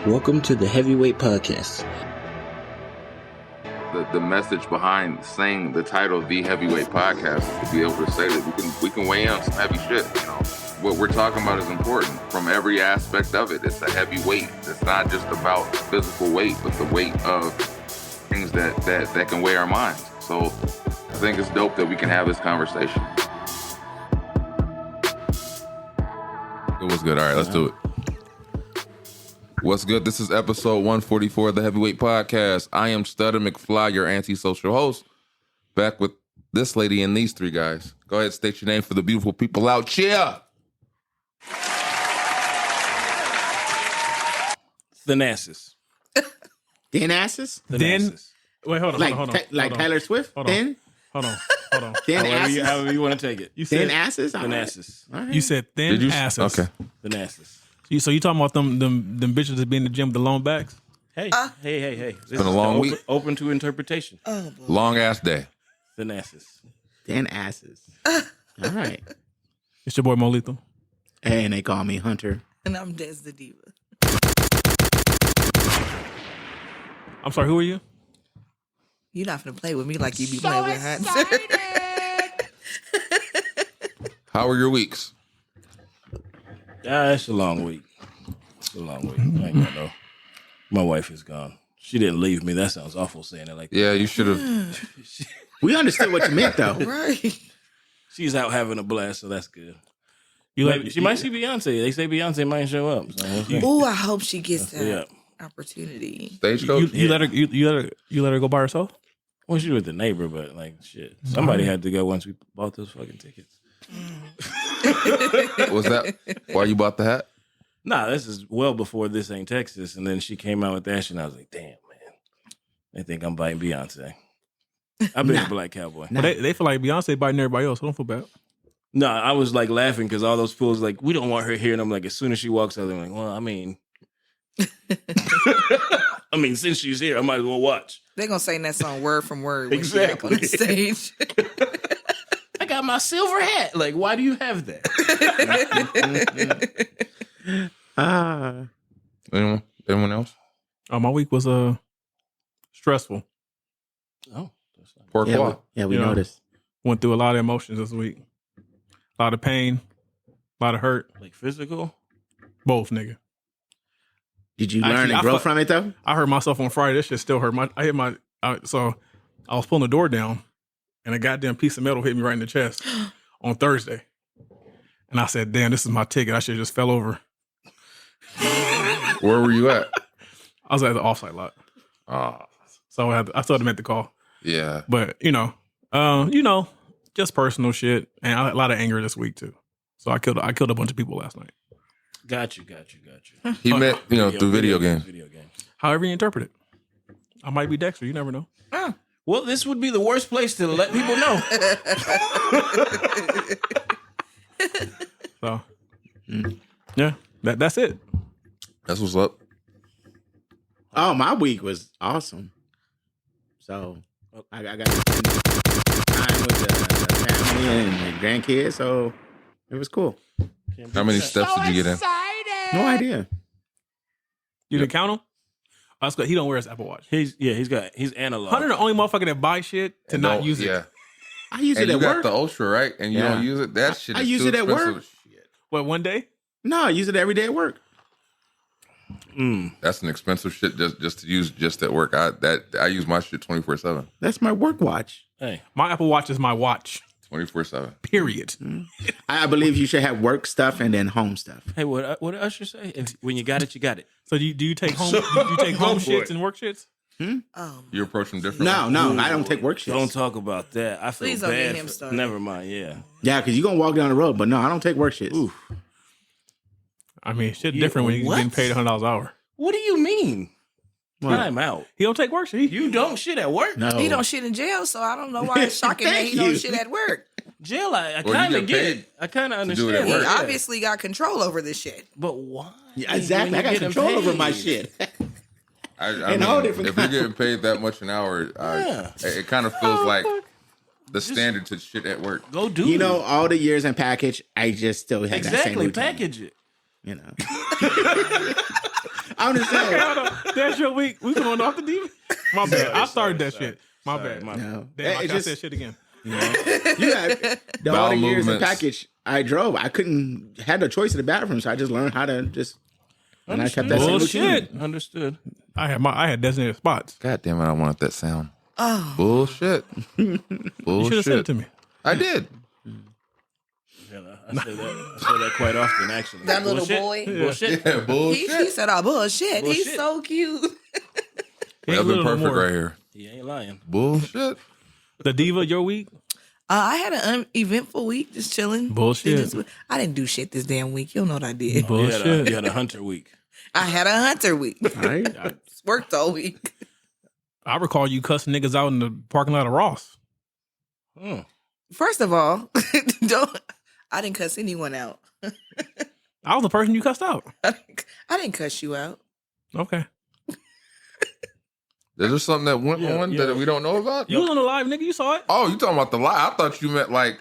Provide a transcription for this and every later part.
Welcome to the Heavyweight Podcast. The message behind saying the title The Heavyweight Podcast is to be able to say that we can weigh in on some heavy shit. You know, what we're talking about is important from every aspect of it. It's a heavy weight. It's not just about physical weight, but the weight of things that can weigh our minds. So I think it's dope that we can have this conversation. It was good. All right, let's do it. What's good? This is episode 144 of the Heavyweight Podcast. I am Stutter McFly, your antisocial host, back with this lady and these three guys. Go ahead, state your name for the beautiful people out here. Thanassus. Thanassus? Thanassus. Wait, hold on. Like Taylor Swift? Hold on. Thin? Hold on. However you want to take it. You said Thanassus? Thanassus. All right. You said thin asses. Okay. Thanassus. So you talking about them bitches that be in the gym with the long backs? Hey. This been a long week. Open to interpretation. Long ass day. Thanassus. Thanassus. All right. It's your boy Mo Lethal. And they call me Hunter. And I'm Des the Diva. I'm sorry, who are you? You're not gonna play with me like you be playing with Hunter. How are your weeks? It's a long week. I ain't gonna know. My wife is gone. She didn't leave me. That sounds awful saying it like that. Yeah, you should have. We understood what you meant, though. Right. She's out having a blast, so that's good. She might see Beyonce. They say Beyonce might show up. So Oh, I hope she gets yeah. that opportunity. Stagecoach? You let her go by herself? Well, she was with the neighbor, but like shit. Somebody had to go once we bought those fucking tickets. Was that why you bought the hat? Nah, this is well before This Ain't Texas. And then she came out with that shit, and I was like, damn, man. They think I'm biting Beyonce. I've been a black cowboy. But they feel like Beyonce biting everybody else. So don't feel bad. No, I was like laughing because all those fools like, we don't want her here. And I'm like, as soon as she walks out, they're like, well, I mean, since she's here, I might as well watch. They're gonna sing that song word from word when Exactly. she up on the stage. I got my silver hat. Like, why do you have that? Anyone else? My week was stressful. Oh, Pourquoi? Yeah, we You know. noticed. Went through a lot of emotions this week. A lot of pain, a lot of hurt. like physical? Both, nigga. Did you Actually, learn and I grow thought- from it, though? I hurt myself on Friday. This shit still hurt. So I was pulling the door down, and a goddamn piece of metal hit me right in the chest on Thursday. And I said, "Damn, this is my ticket. I should have just fell over." Where were you at? I was at the offsite lot, so I still had to make the call. Yeah. But just personal shit, and I had a lot of anger this week too. So I killed a bunch of people last night. Got you. He met, through video games. However you interpret it, I might be Dexter. You never know. Well, this would be the worst place to let people know. So yeah, that's it. That's what's up. Oh, my week was awesome. So I got to spend time with the family and the grandkids, so it was cool. How many steps did you get in? No idea. You didn't count him? Oh, that's good. He don't wear his Apple Watch. He's analog. Hunter the only motherfucker that buy shit to And not don't- use it. Yeah. I use And it you at got work. the Ultra, right? And you Yeah. don't use it? That shit I is use too it at expensive. work. What, one day? No, I use it every day at work. That's an expensive shit just to use just at work. I use my shit 24/7. That's my work watch. Hey, My Apple Watch is my watch. 24/7. Period. I believe you should have work stuff and then home stuff. hey, what did Usher say? When you got it, you got it. So do you take home? Do you take home shits and work shits? Oh, You approach them differently. No, I don't take work shifts. Don't talk about that. I feel Please don't bad. get him started. Never mind. Yeah. Yeah, because you're going to walk down the road. But no, I don't take work shifts. Oof. I mean, shit Yeah, different when you're what? getting paid $100 an hour. What do you mean? What? Time out. He don't take work shit. You don't shit at work? No. he don't shit in jail, so I don't know why it's shocking that Thank he don't you. shit at work. Jail, I Well, kind you of get get paid it. I kind of to do understand. it at He work. Yeah. obviously got control over this shit. But why? Yeah, exactly. When I got you're getting control over my paid. shit. I And all mean, different if you're kinds. getting paid that much an hour, Yeah. it kind of feels like the standard to shit at work. Go do You it. know, all the years in package, I just still have that same Exactly. routine. Package it. You know, I'm just saying. That's your week. We going off the deep. My bad. I started that shit. My bad. No. Damn, I It just just- said shit again. You got the Bowel all the years and movements. package I drove. I couldn't had no choice in the bathroom, so I just learned how to just. And I kept that same Bullshit. routine. Understood. I had designated spots. God damn it! I wanted that sound. Oh, Bullshit. You should have said it to me. I did. Yeah, I say that quite often, actually. that little Bullshit. boy. Bullshit. Yeah, bullshit. He said, "Oh, bullshit. He's Bullshit. so cute." Ain't That's little perfect more. right here. He ain't lying. Bullshit. The diva, your week? I had an eventful week, just chilling. Bullshit. I didn't do shit this damn week. You don't know what I did. Bullshit. You had a hunter week. I had a hunter week. Right? Worked all week. I recall you cussing niggas out in the parking lot of Ross. Hmm. First of all, I didn't cuss anyone out. I was the person you cussed out. I didn't cuss you out. Okay. Is there something that went on that we don't know about? You was on the live, nigga. You saw it. Oh, you talking about the lie? I thought you meant like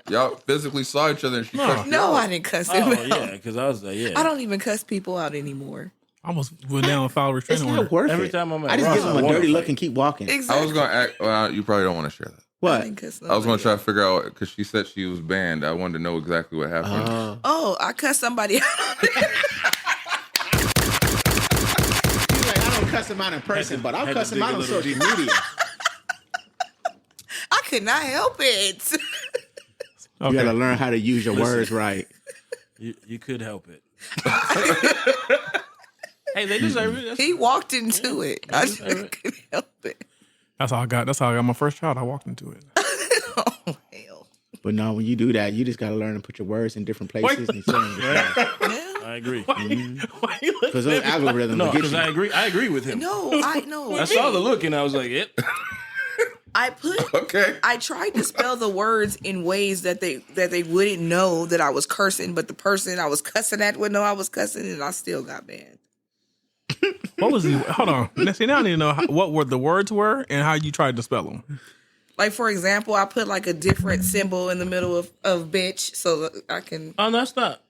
y'all physically saw each other and she cussed you No, out. I didn't cuss him Oh, out. yeah, because I was like, yeah. I don't even cuss people out anymore. I almost went down and filed a It's restraining not order. worth Every it. time I'm at I just Ross, give him I a wanna dirty fight. look and keep walking. Exactly. I was gonna act. Well, you probably don't want to share that. I What? didn't cuss I was gonna nobody try out. to figure out because she said she was banned. I wanted to know exactly what happened. Oh, I cussed somebody out. He's like, I don't cuss him out in person, but I'll had to cuss him dig out a on little social deeper. media. I could not help it. You Okay. gotta learn how to use your words right. You could help it. Hey, they deserve it. He walked into it. I just Alright. couldn't help it. That's how I got my first child. I walked into it. Oh, hell. But no, when you do that, you just gotta learn to put your words in different places and say them. Yeah. I agree. Why you looking Because those at me? algorithms No, will get because you. I agree. I agree with him. No, I know. I saw the look and I was like, yep. Okay. I tried to spell the words in ways that they wouldn't know that I was cursing, but the person I was cussing at would know I was cussing, and I still got banned. What was the? Hold on. See, now I need to know what were the words were and how you tried to spell them. Like, for example, I put like a different symbol in the middle of bitch so that I can. Oh, that's not.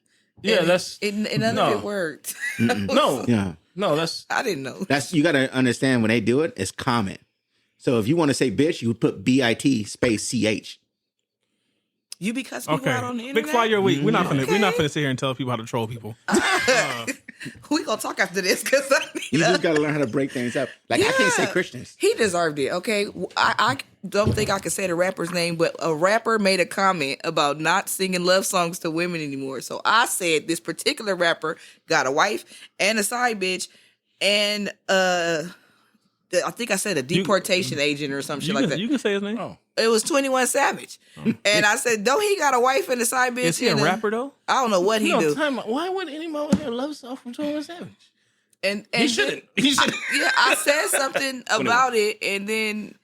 Yeah, and that's. none of no. it worked. No. Yeah. No, that's. I didn't know. That's you gotta understand when they do it, it's common. So if you want to say bitch, you would put BIT space CH. You be cussing people Okay. out on the internet. Big Fly your week. We're not finna sit here and tell people how to troll people. We gonna talk after this because You just gotta learn how to break things up. Like I can't say Yeah. Christians. He deserved it. Okay, I don't think I could say the rapper's name, but a rapper made a comment about not singing love songs to women anymore. So I said this particular rapper got a wife and a side bitch, and I think I said a deportation agent or some shit like that. You can say his name. Oh. It was 21 Savage, and I said, "Don't he got a wife and a side bitch?" Is he a and rapper though? I don't know what he No, do. time out. Why would anyone hear a love song from 21 Savage? And He shouldn't. He shouldn't. Yeah, I said something about it, and then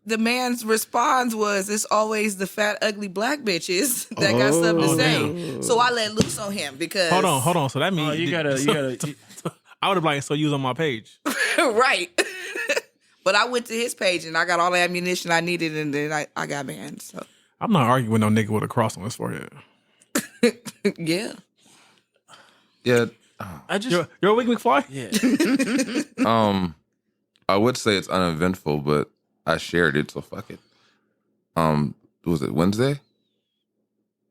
the man's response was, "It's always the fat, ugly black bitches that got something to Oh, say." So I let loose on him because Hold on. So that means Oh, you gotta. I would have like so you was on my page. right. But I went to his page and I got all the ammunition I needed, and then I got banned. So I'm not arguing with no nigga with a cross on his forehead. yeah, Yeah. I just. You're a week McFly? Yeah. I would say it's uneventful, but I shared it, so fuck it. Was it Wednesday?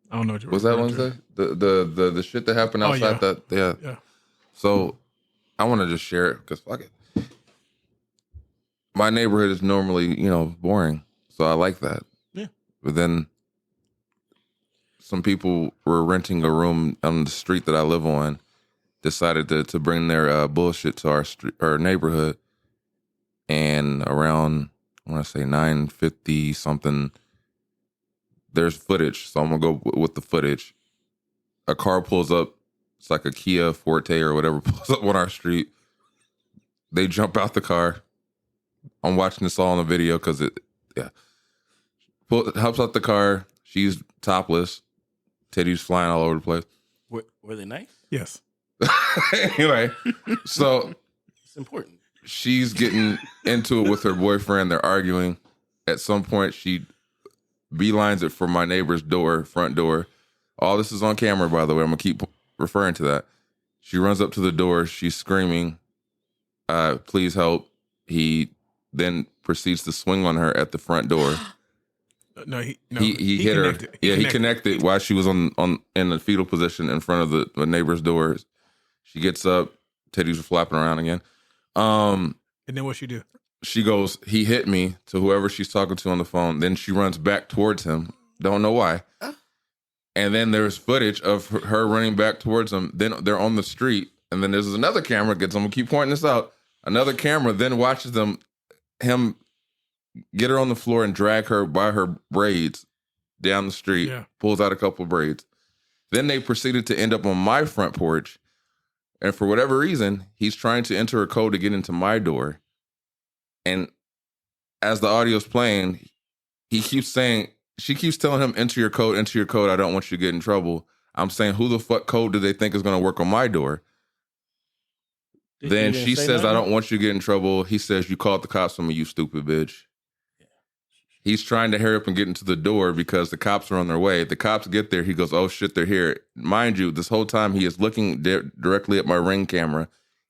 I don't know what you Was that Wednesday? The shit that happened outside that Yeah. So I want to just share it because fuck it. My neighborhood is normally, boring. So I like that. Yeah. But then some people were renting a room on the street that I live on, decided to bring their bullshit to our neighborhood. And around, I want to say 9:50 something, there's footage. So I'm going to go with the footage. A car pulls up. It's like a Kia Forte or whatever pulls up on our street. They jump out the car. I'm watching this all on the video because helps out the car. She's topless, titties flying all over the place. Were they nice? Yes. Anyway, so It's important. she's getting into it with her boyfriend. They're arguing. At some point, she beelines it for my neighbor's front door. All this is on camera, by the way. I'm gonna keep referring to that. She runs up to the door. She's screaming, please help. He then proceeds to swing on her at the front door. He hit her. He connected while she was in the fetal position in front of the neighbor's doors. She gets up, titties are flapping around again. And then what she do? She goes, he hit me, to whoever she's talking to on the phone. Then she runs back towards him. Don't know why. And then there's footage of her running back towards him. Then they're on the street. And then there's another camera. I'm going to keep pointing this out. Another camera then watches him get her on the floor and drag her by her braids down the street. Yeah. Pulls out a couple of braids. Then they proceeded to end up on my front porch. And for whatever reason, he's trying to enter a code to get into my door. And as the audio's playing, she keeps telling him, enter your code, I don't want you to get in trouble. I'm saying, who the fuck code do they think is going to work on my door? Then she says, I don't want you to get in trouble. He says, you called the cops on me, you stupid bitch. Yeah. He's trying to hurry up and get into the door because the cops are on their way. The cops get there. He goes, oh shit, they're here. Mind you, this whole time he is looking directly at my Ring camera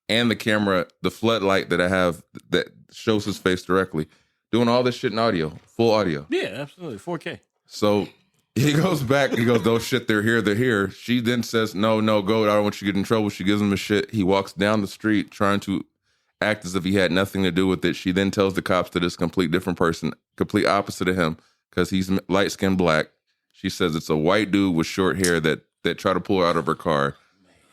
and the camera, the floodlight that I have that shows his face directly. Doing all this shit in audio, full audio. Yeah, absolutely. 4K. So he goes back. He goes, oh shit, they're here. She then says, no, go. I don't want you to get in trouble. She gives him a shit. He walks down the street trying to act as if he had nothing to do with it. She then tells the cops that it's a complete different person, complete opposite of him, because he's light-skinned black. She says it's a white dude with short hair that tried to pull her out of her car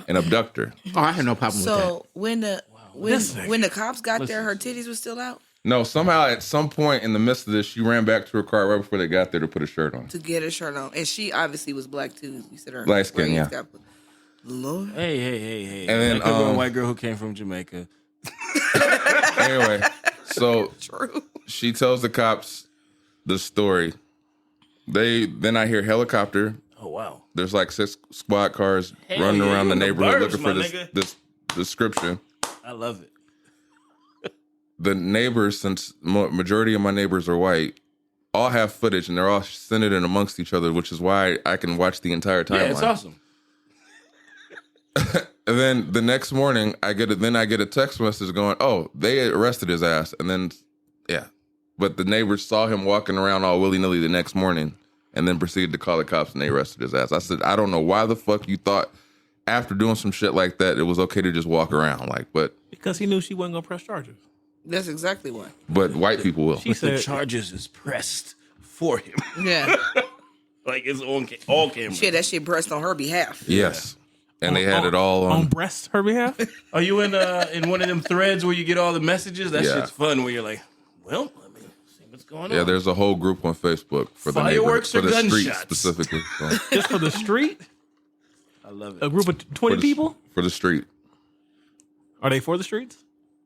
and abduct her. Oh, I had no problem with that. So when the cops got there, her titties was still out? No, somehow at some point in the midst of this, she ran back to her car right before they got there to put a shirt on. To get a shirt on. And she obviously was black too. You said her light skin, yeah. Lord. Hey. And then a white girl who came from Jamaica. Anyway, so True. She tells the cops the story. Then I hear helicopter. Oh wow. There's like 6 squad cars running around the neighborhood looking for this description. I love it. The neighbors, since majority of my neighbors are white, all have footage and they're all centered in amongst each other, which is why I can watch the entire timeline. Yeah, it's awesome. And then the next morning, I get a text message going, "Oh, they arrested his ass." And then, yeah, but the neighbors saw him walking around all willy nilly the next morning, and then proceeded to call the cops, and they arrested his ass. I said, "I don't know why the fuck you thought after doing some shit like that it was okay to just walk around, but because he knew she wasn't gonna press charges." That's exactly why. But white people will. She said the charges is pressed for him. Yeah. Like it's on all cameras. Shit, that shit pressed on her behalf. Yes. And they had it all on breast her behalf. Are you in one of them threads where you get all the messages? That shit's fun. Where you're like, well, let me see what's going on. Yeah, there's a whole group on Facebook for the fireworks neighborhood, or for the street gunshots specifically. So. Just for the street. I love it. A group of 20 people for the street. Are they for the streets?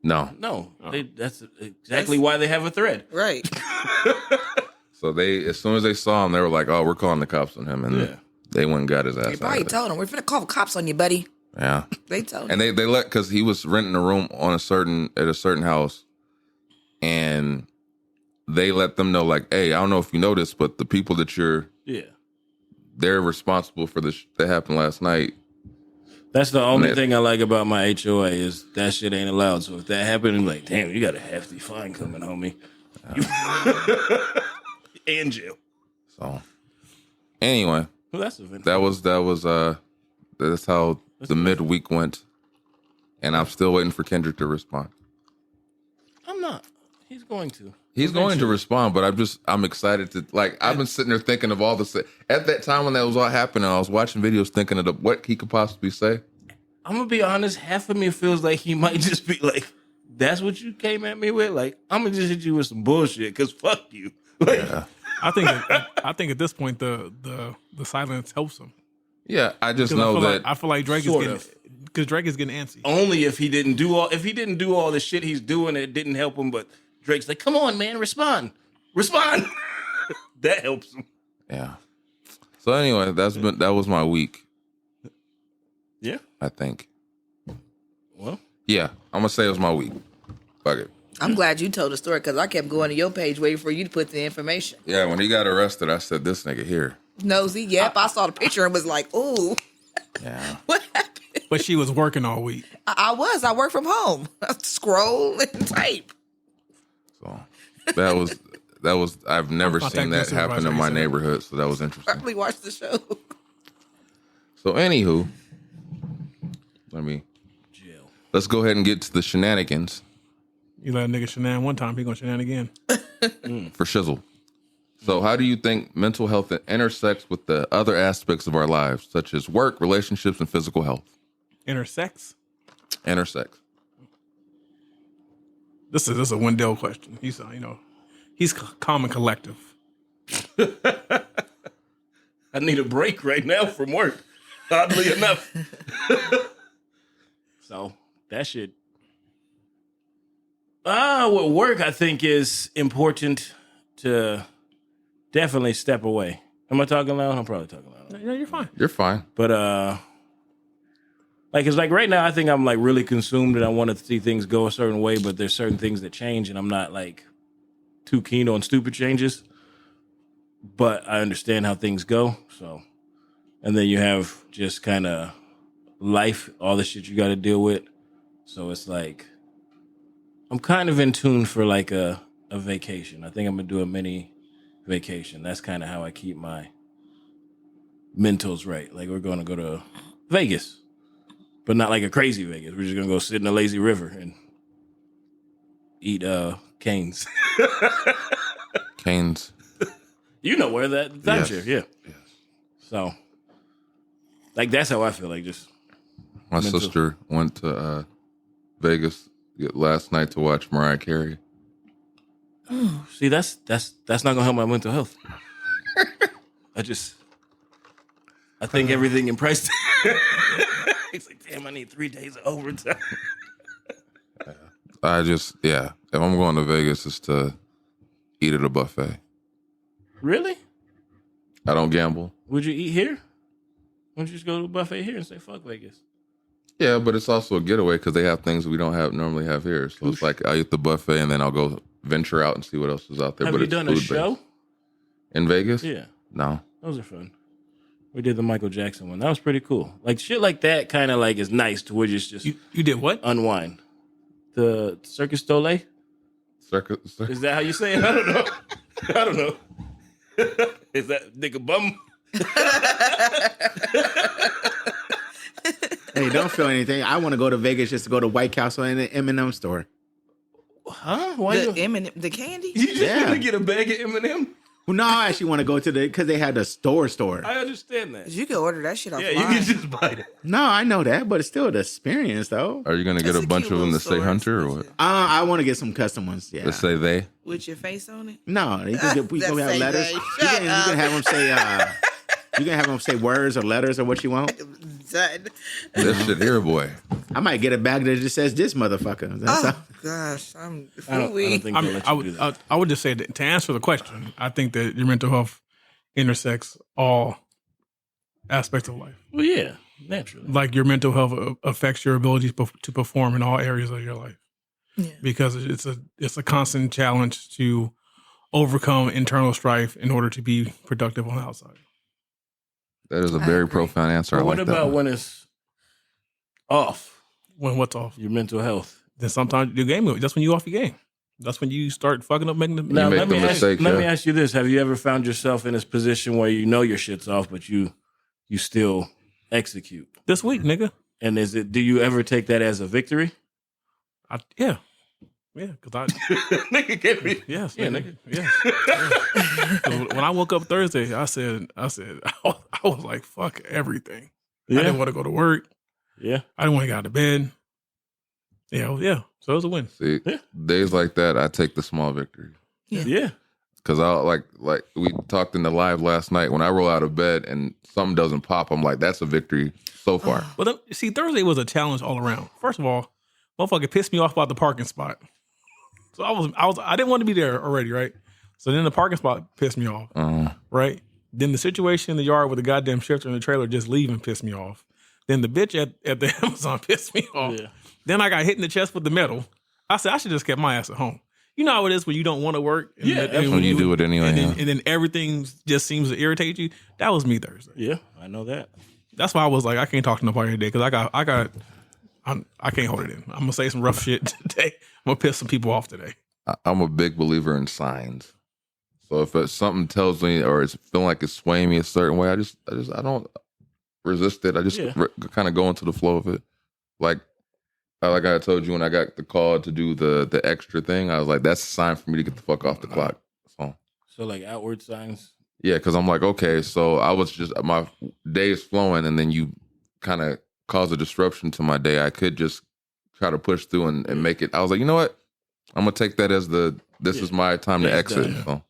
No. That's exactly why they have a thread. Right. So as soon as they saw him, they were like, "Oh, we're calling the cops on him," and they went and got his ass. They probably told him, "We're finna call the cops on you, buddy." Yeah. They told him, and they let because he was renting a room at a certain house, and they let them know like, "Hey, I don't know if you noticed, but the people that they're responsible for this that happened last night." That's the only thing I like about my HOA is that shit ain't allowed. So if that happened, I'm like, damn, you got a hefty fine coming, homie. And jail. So anyway, well, that's eventful. That's how the midweek went. And I'm still waiting for Kendrick to respond. I'm not. He's going to. He's going to respond, but I'm excited to, I've been sitting there thinking of all the, at that time when that was all happening, I was watching videos thinking of what he could possibly say. I'm going to be honest, half of me feels like he might just be like, that's what you came at me with? Like, I'm going to just hit you with some bullshit, because fuck you. Like, yeah. I think at this point, the silence helps him. Yeah, I just know that. I feel like Drake is getting, because Drake is getting antsy. Only if he didn't do all the shit he's doing, it didn't help him, but Drake's like, come on, man, respond. That helps him. Yeah. So anyway, that was my week. Yeah. I think. Well. Yeah, I'm gonna say it was my week. Fuck it. I'm glad you told the story because I kept going to your page waiting for you to put the information. Yeah, when he got arrested, I said, this nigga here. Nosy, yep. I saw the picture and was like, ooh. Yeah. What happened? But she was working all week. I work from home. I scroll and type. So that was I've never seen that happen in my neighborhood, so that was interesting. Probably watch the show. So anywho, let's go ahead and get to the shenanigans. You let a nigga shenan one time, he gonna shenan again. For shizzle. So how do you think mental health intersects with the other aspects of our lives, such as work, relationships, and physical health? Intersects? Intersects. This is a Wendell question. He's he's calm and collective. I need a break right now from work. Oddly enough. So that shit. With work, I think is important to definitely step away. Am I talking loud? I'm probably talking loud. No, you're fine. You're fine. But it's like right now, I think I'm like really consumed and I want to see things go a certain way, but there's certain things that change and I'm not like too keen on stupid changes. But I understand how things go. So, and then you have just kind of life, all the shit you got to deal with. So it's like, I'm kind of in tune for like a vacation. I think I'm going to do a mini vacation. That's kind of how I keep my mentals right. Like we're going to go to Vegas, but not like a crazy Vegas. We're just going to go sit in a lazy river and eat canes. Canes. You know where that timeshare, yeah. Yes. So, like that's how I feel. Like just my sister went to Vegas last night to watch Mariah Carey. See, that's not gonna help my mental health. I think everything in price. It's like, damn, I need 3 days of overtime. If I'm going to Vegas, it's to eat at a buffet. Really? I don't gamble. Would you eat here? Why don't you just go to a buffet here and say, fuck Vegas? Yeah, but it's also a getaway because they have things we don't normally have here. So it's like I'll eat the buffet and then I'll go venture out and see what else is out there. Have but you it's done a show? In Vegas? Yeah. No. Those are fun. We did the Michael Jackson one. That was pretty cool. Like shit like that kind of like is nice to where you just You did what? Unwind. The Circus Dole? Circus. Is that how you say it? I don't know. I don't know. Is that nigga bum? Hey, don't feel anything. I want to go to Vegas just to go to White Castle and the M&M store. Huh? Why The M&M, the candy? you just want to get a bag of M&M? Well, no, I actually want to go to because they had the store. I understand that. You can order that shit offline. Yeah, you can just buy it. No, I know that, but it's still the experience, though. Are you going to get That's a a bunch cute of them little that say store. Hunter or what? I want to get some custom ones. Yeah. That say they? With your face on it? No, you can That have say letters. they. You Shut can have them say. You can have them say words or letters or what you want. Done. This shit here, boy. I might get a bag that just says this motherfucker. That's all. Oh, gosh. I'm I don't think they'll let you do that. I would just say that to answer the question, I think that your mental health intersects all aspects of life. Well, yeah, naturally. Like your mental health affects your ability to perform in all areas of your life. Yeah. Because it's a constant challenge to overcome internal strife in order to be productive on the outside. That is a very profound answer. But I what like that. about when it's off? When what's off? Your mental health. Then sometimes your game, that's when you off your game. That's when you start fucking up making the Now, make let the me mistake, let yeah. me ask you this: have you ever found yourself in this position where you know your shit's off, but you still execute? this week, nigga. And do you ever take that as a victory? Yeah, because I Nigga, get me. yes, Yeah, nigga. Yes. Yeah. 'Cause when I woke up Thursday, I said, I was like, fuck everything. I didn't want to go to work. Yeah. I didn't want to get out of bed. Yeah. So it was a win. See, Yeah. days like that, I take the small victory. Yeah. Because I like we talked in the live last night. When I roll out of bed and something doesn't pop, I'm like, that's a victory so far. Well, see, Thursday was a challenge all around. First of all, motherfucker pissed me off about the parking spot. So I didn't want to be there already, right? So then the parking spot pissed me off, right? Then the situation in the yard with the goddamn shifter and the trailer just leaving pissed me off. Then the bitch at the Amazon pissed me off. Yeah. Then I got hit in the chest with the metal. I said I should just kept my ass at home. You know how it is when you don't want to work. And, Yeah, and when you do it anyway. and then everything just seems to irritate you. That was me Thursday. Yeah, I know that. That's why I was like, I can't talk to nobody today because I can't hold it in. I'm gonna say some rough shit today. I'm gonna piss some people off today. I'm a big believer in signs. So if something tells me or it's feeling like it's swaying me a certain way, I don't resist it. I just kind of go into the flow of it. Like I told you when I got the call to do the extra thing, I was like, that's a sign for me to get the fuck off the clock. So like outward signs. Yeah, because I'm like, okay, so I was just my day is flowing, and then you kind of cause a disruption to my day. I could just try to push through and make it. I was like, you know what? I'm gonna take that as this is my time to exit. So.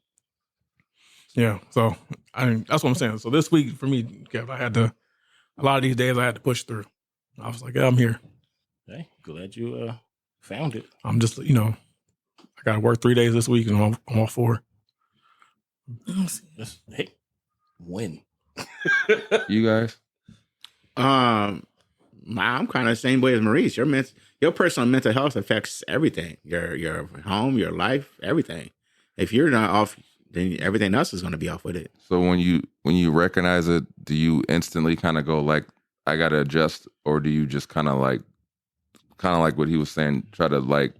Yeah, so that's what I'm saying. So this week for me, Kev, a lot of these days I had to push through. I was like, yeah, I'm here. Hey, glad you found it. I'm just, I got to work 3 days this week, and I'm all 4. Hey, win. You guys? I'm kind of the same way as Maurice. Your personal mental health affects everything. Your home, your life, everything. If you're not off, then everything else is going to be off with it. So when you recognize it, do you instantly kind of go like, I got to adjust, or do you just kind of like what he was saying, try to like?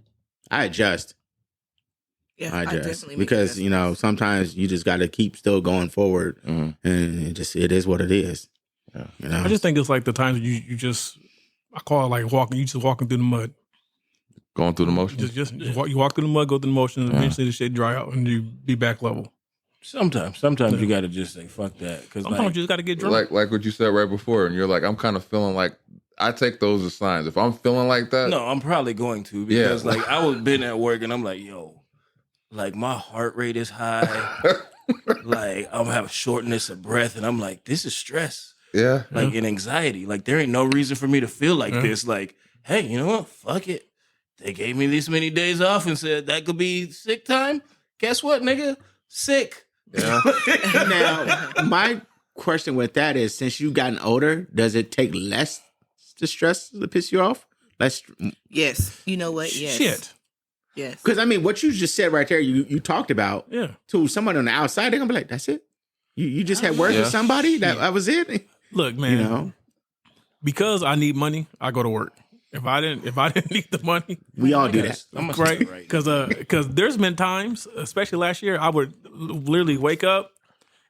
I adjust. Yeah, I I adjust definitely make because adjustments. sometimes you just got to keep still going forward, and it is what it is. Yeah. I just think it's like the times you just, I call it like walking. You just walking through the mud, Going through the motions? You walk through the mud, go through the motions, and eventually the shit dry out, and you be back level. Sometimes you got to just say fuck that, because Sometimes you just got to get drunk. Like what you said right before, and you're like, I'm kind of feeling like, I take those as signs. If I'm feeling like that, no, I'm probably going to, because like I was been at work and I'm like, yo, like my heart rate is high, like I'm having shortness of breath, and I'm like, this is stress, like and anxiety. Like there ain't no reason for me to feel like this. Like, hey, you know what? Fuck it. They gave me this many days off and said that could be sick time. Guess what, nigga? Sick. Yeah. Now, my question with that is, since you've gotten older, does it take less to stress to piss you off? Less? Yes. You know what? Yes. Shit. Yes. Because, I mean, what you just said right there, you talked about, Yeah. to someone on the outside, they're going to be like, that's it? You just had words with somebody? That was it? Look, man, because I need money, I go to work. If I didn't need the money, we all do that, right? Because there's been times, especially last year, I would literally wake up,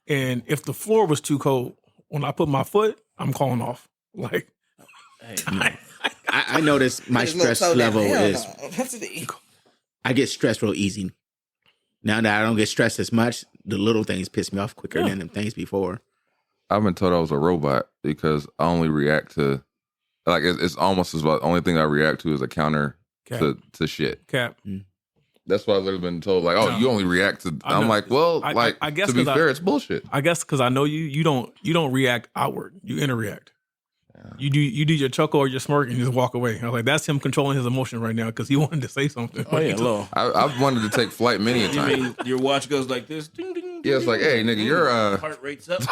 and if the floor was too cold, when I put my foot, I'm calling off. Like, I notice my stress level is. I get stressed real easy. Now that I don't get stressed as much, the little things piss me off quicker than the things before. I've been told I was a robot because I only react to, like, it's almost as about the only thing I react to is a counter to shit. Cap. That's why I've literally been told, like, oh, you only react to. I'm like, well, I guess to be fair, it's bullshit. I guess because I know you don't react outward. You interact. You do your chuckle or your smirk and you just walk away. I was like, that's him controlling his emotion right now because he wanted to say something. Oh yeah, low. I've wanted to take flight many a time. You mean your watch goes like this? Ding, ding, yeah, it's like, hey, nigga, your heart rate's up.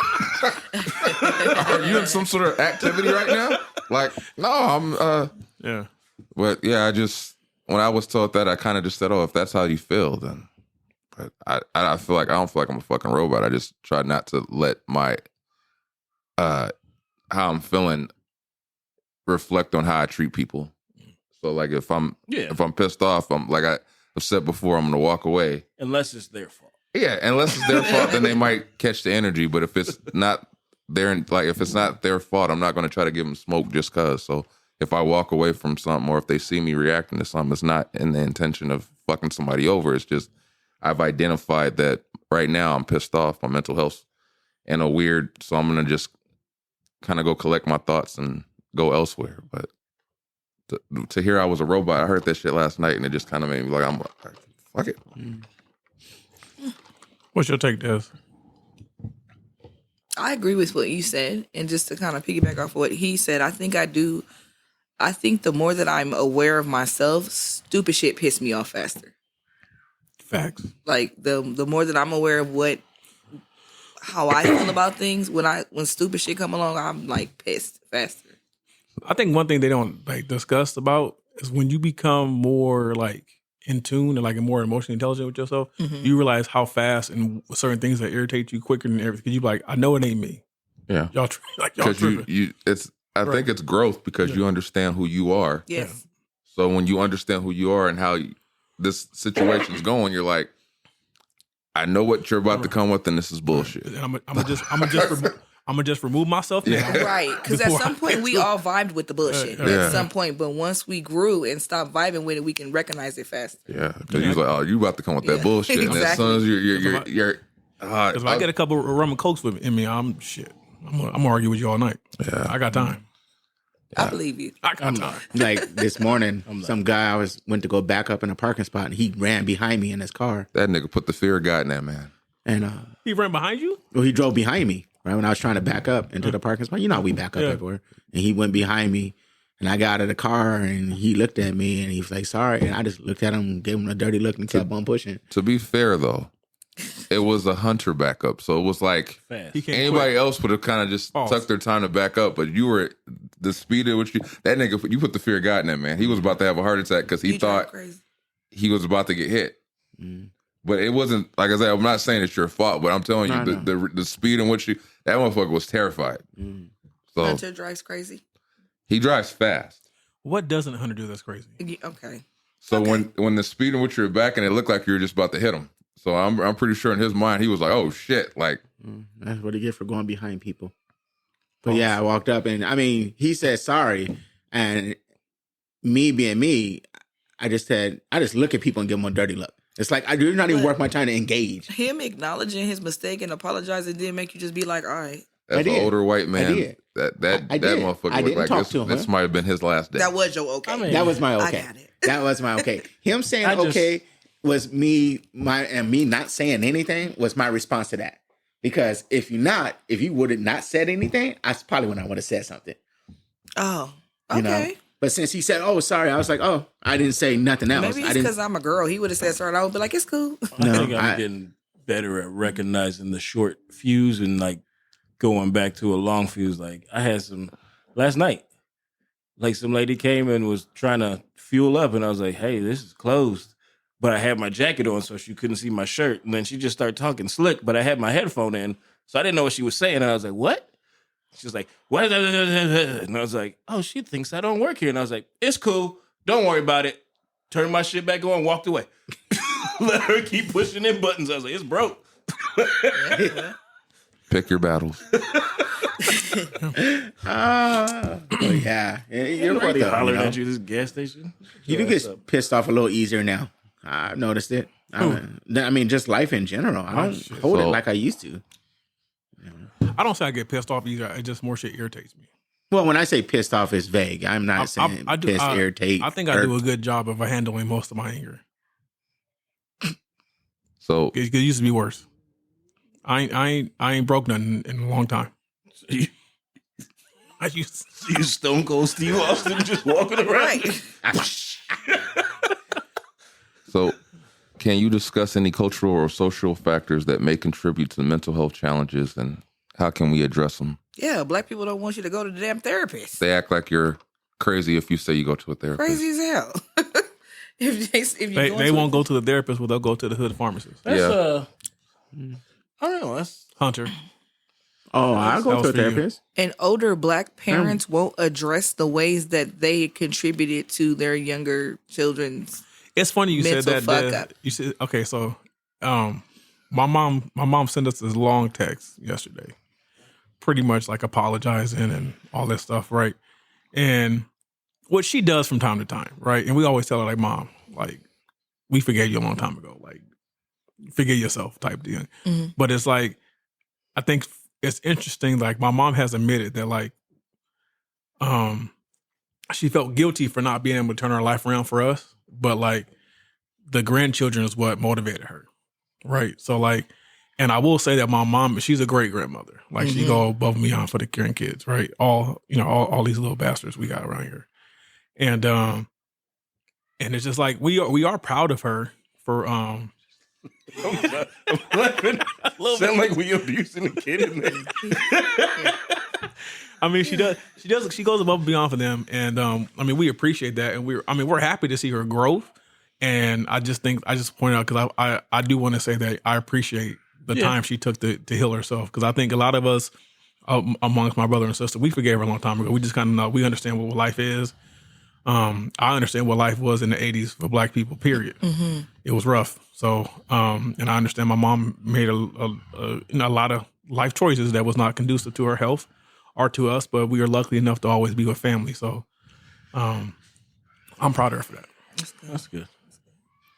Are you in some sort of activity right now? Like, no, I'm. Yeah. But yeah, when I was told that, I kind of just said, oh, if that's how you feel, then. But I don't feel like I'm a fucking robot. I just try not to let my how I'm feeling reflect on how I treat people. So like if I'm pissed off, I'm like I've said before, I'm gonna walk away. Unless it's their fault. Yeah, unless it's their fault, then they might catch the energy. But if it's not if it's not their fault, I'm not gonna try to give them smoke just cause. So if I walk away from something, or if they see me reacting to something, it's not in the intention of fucking somebody over. It's just I've identified that right now I'm pissed off. My mental health in a weird, so I'm gonna just kind of go collect my thoughts and go elsewhere. But to hear I was a robot, I heard that shit last night, and it just kind of made me like, I'm like, fuck it. What's your take, Des? I agree with what you said, and just to kind of piggyback off what he said, I think the more that I'm aware of myself, stupid shit piss me off faster. Facts. Like the more that I'm aware of how I feel about things, when stupid shit come along, I'm like pissed faster. I think one thing they don't like discuss about is when you become more like in tune and like more emotionally intelligent with yourself, you realize how fast and certain things that irritate you quicker than everything. Because you be like, I know it ain't me. Yeah. Y'all Because tripping. I think it's growth because you understand who you are. Yes. So when you understand who you are and how this situation's going, you're like, I know what you're about to come with, and this is bullshit. And I'm gonna just remove myself now. Right, because at some point we all vibed with the bullshit Yeah. at some point, but once we grew and stopped vibing with it, we can recognize it fast. Yeah, because you're like, oh, you about to come with that Yeah. bullshit, and as soon as you're Because if I get a couple of rum and cokes in me, I'm gonna argue with you all night. Yeah. I got time. I believe you. I got time. Like this morning, some guy went to go back up in a parking spot, and he ran behind me in his car, that nigga put the fear of God in that man. and He ran behind you? well, he drove behind me right when I was trying to back up into the parking spot. You know how we back up everywhere, and he went behind me, and I got out of the car, and he looked at me, and he was like, "Sorry," and I just looked at him, gave him a dirty look, and kept on pushing. To be fair though, it was a hunter backup, so it was like Fast. He can't anybody quit. else would have kind of just Pause. took their time to back up, but you were the speed at which that nigga, you put the fear of God in that man. He was about to have a heart attack because he You thought drive crazy. he was about to get hit. Mm. But it wasn't, like I said, I'm not saying it's your fault, but I'm telling you, No, the speed in which that motherfucker was terrified. Mm. So Hunter drives crazy. he drives fast. What doesn't a hunter do that's crazy? Okay. So when the speed in which you're back and it looked like you were just about to hit him. So I'm pretty sure in his mind he was like, oh shit, like That's what he get for going behind people. But yeah, I walked up, and I mean, he said sorry, and me being me, I just look at people and give them a dirty look. It's like I do not even worth my time to engage. Him acknowledging his mistake and apologizing didn't make you just be like, all right. that's I an did. older white I man. did. That I did. motherfucker I looked didn't like talk this. to him. This might have been his last day. That was your okay. I mean, That was my I okay. got it. That was my okay. Him saying I just- okay was me not saying anything was my response to that. Because if you would have not said anything, I probably would not would have said something. Oh, You okay. know? But since he said, "Oh, sorry," I was like, "Oh, I didn't say nothing else." Maybe I it's didn't. because I'm a girl. He would have said sorry, and I would be like, it's cool. No, I think I'm I- getting better at recognizing the short fuse and like going back to a long fuse. Like I had some last night. Like some lady came and was trying to fuel up, and I was like, "Hey, this is closed." But I had my jacket on, so she couldn't see my shirt. And then she just started talking slick, but I had my headphone in, so I didn't know what she was saying. And I was like, "What?" She was like, "What?" And I was like, "Oh, she thinks I don't work here." And I was like, "It's cool. Don't worry about it." Turned my shit back on, walked away. Let her keep pushing in buttons. I was like, "It's broke." Pick your battles. Yeah, you're right. Nobody Though, hollering you know? at you at this gas station. You do What's get up? pissed off a little easier now. I've noticed it. I mean, just life in general. I don't hold it So- like I used to. I don't say I get pissed off either. It just more shit irritates me. Well, when I say pissed off, it's vague. I'm not saying I do- pissed, irritate. I think I do a good job of handling most of my anger. So It used to be worse. I ain't broke nothing in a long time. I used You Stone Cold Steve Austin just walking around. Right. So, can you discuss any cultural or social factors that may contribute to mental health challenges, and how can we address them? Yeah, black people don't want you to go to the damn therapist. They act like you're crazy if you say you go to a therapist. Crazy as hell. if you they won't go to the therapist, but they'll go to the hood pharmacist. That's Yeah. I don't know. That's Hunter. Oh, I'll go That to a was for you. therapist. And older black parents won't address the ways that they contributed to their younger children's. It's funny you said Mental that. fuck Dad. up. You said okay. So, my mom sent us this long text yesterday, pretty much like apologizing and all this stuff, right? And what she does from time to time, right? And we always tell her like, "Mom, like we forgave you a long time ago, like forgive yourself," type deal. Mhm. But it's like, I think it's interesting. Like my mom has admitted that like, she felt guilty for not being able to turn her life around for us, but like the grandchildren is what motivated her, right? So like, and I will say that my mom, she's a great grandmother. Like she go above and beyond for the grandkids, right? All these little bastards we got around here, and it's just like we are proud of her for sound like we abusing a kid in there. I mean, she goes above and beyond for them, and I mean, we appreciate that, and we're happy to see her growth. And I just point out because I do want to say that I appreciate the time she took to heal herself, because I think a lot of us amongst my brother and sister. We forgave her a long time ago. We just kind of know, we understand what life is. I understand what life was in the 80s for Black people, period. It was rough. So, and I understand my mom made a lot of life choices that was not conducive to her health or to us, but we are lucky enough to always be with family. So, I'm proud of her for that. That's good.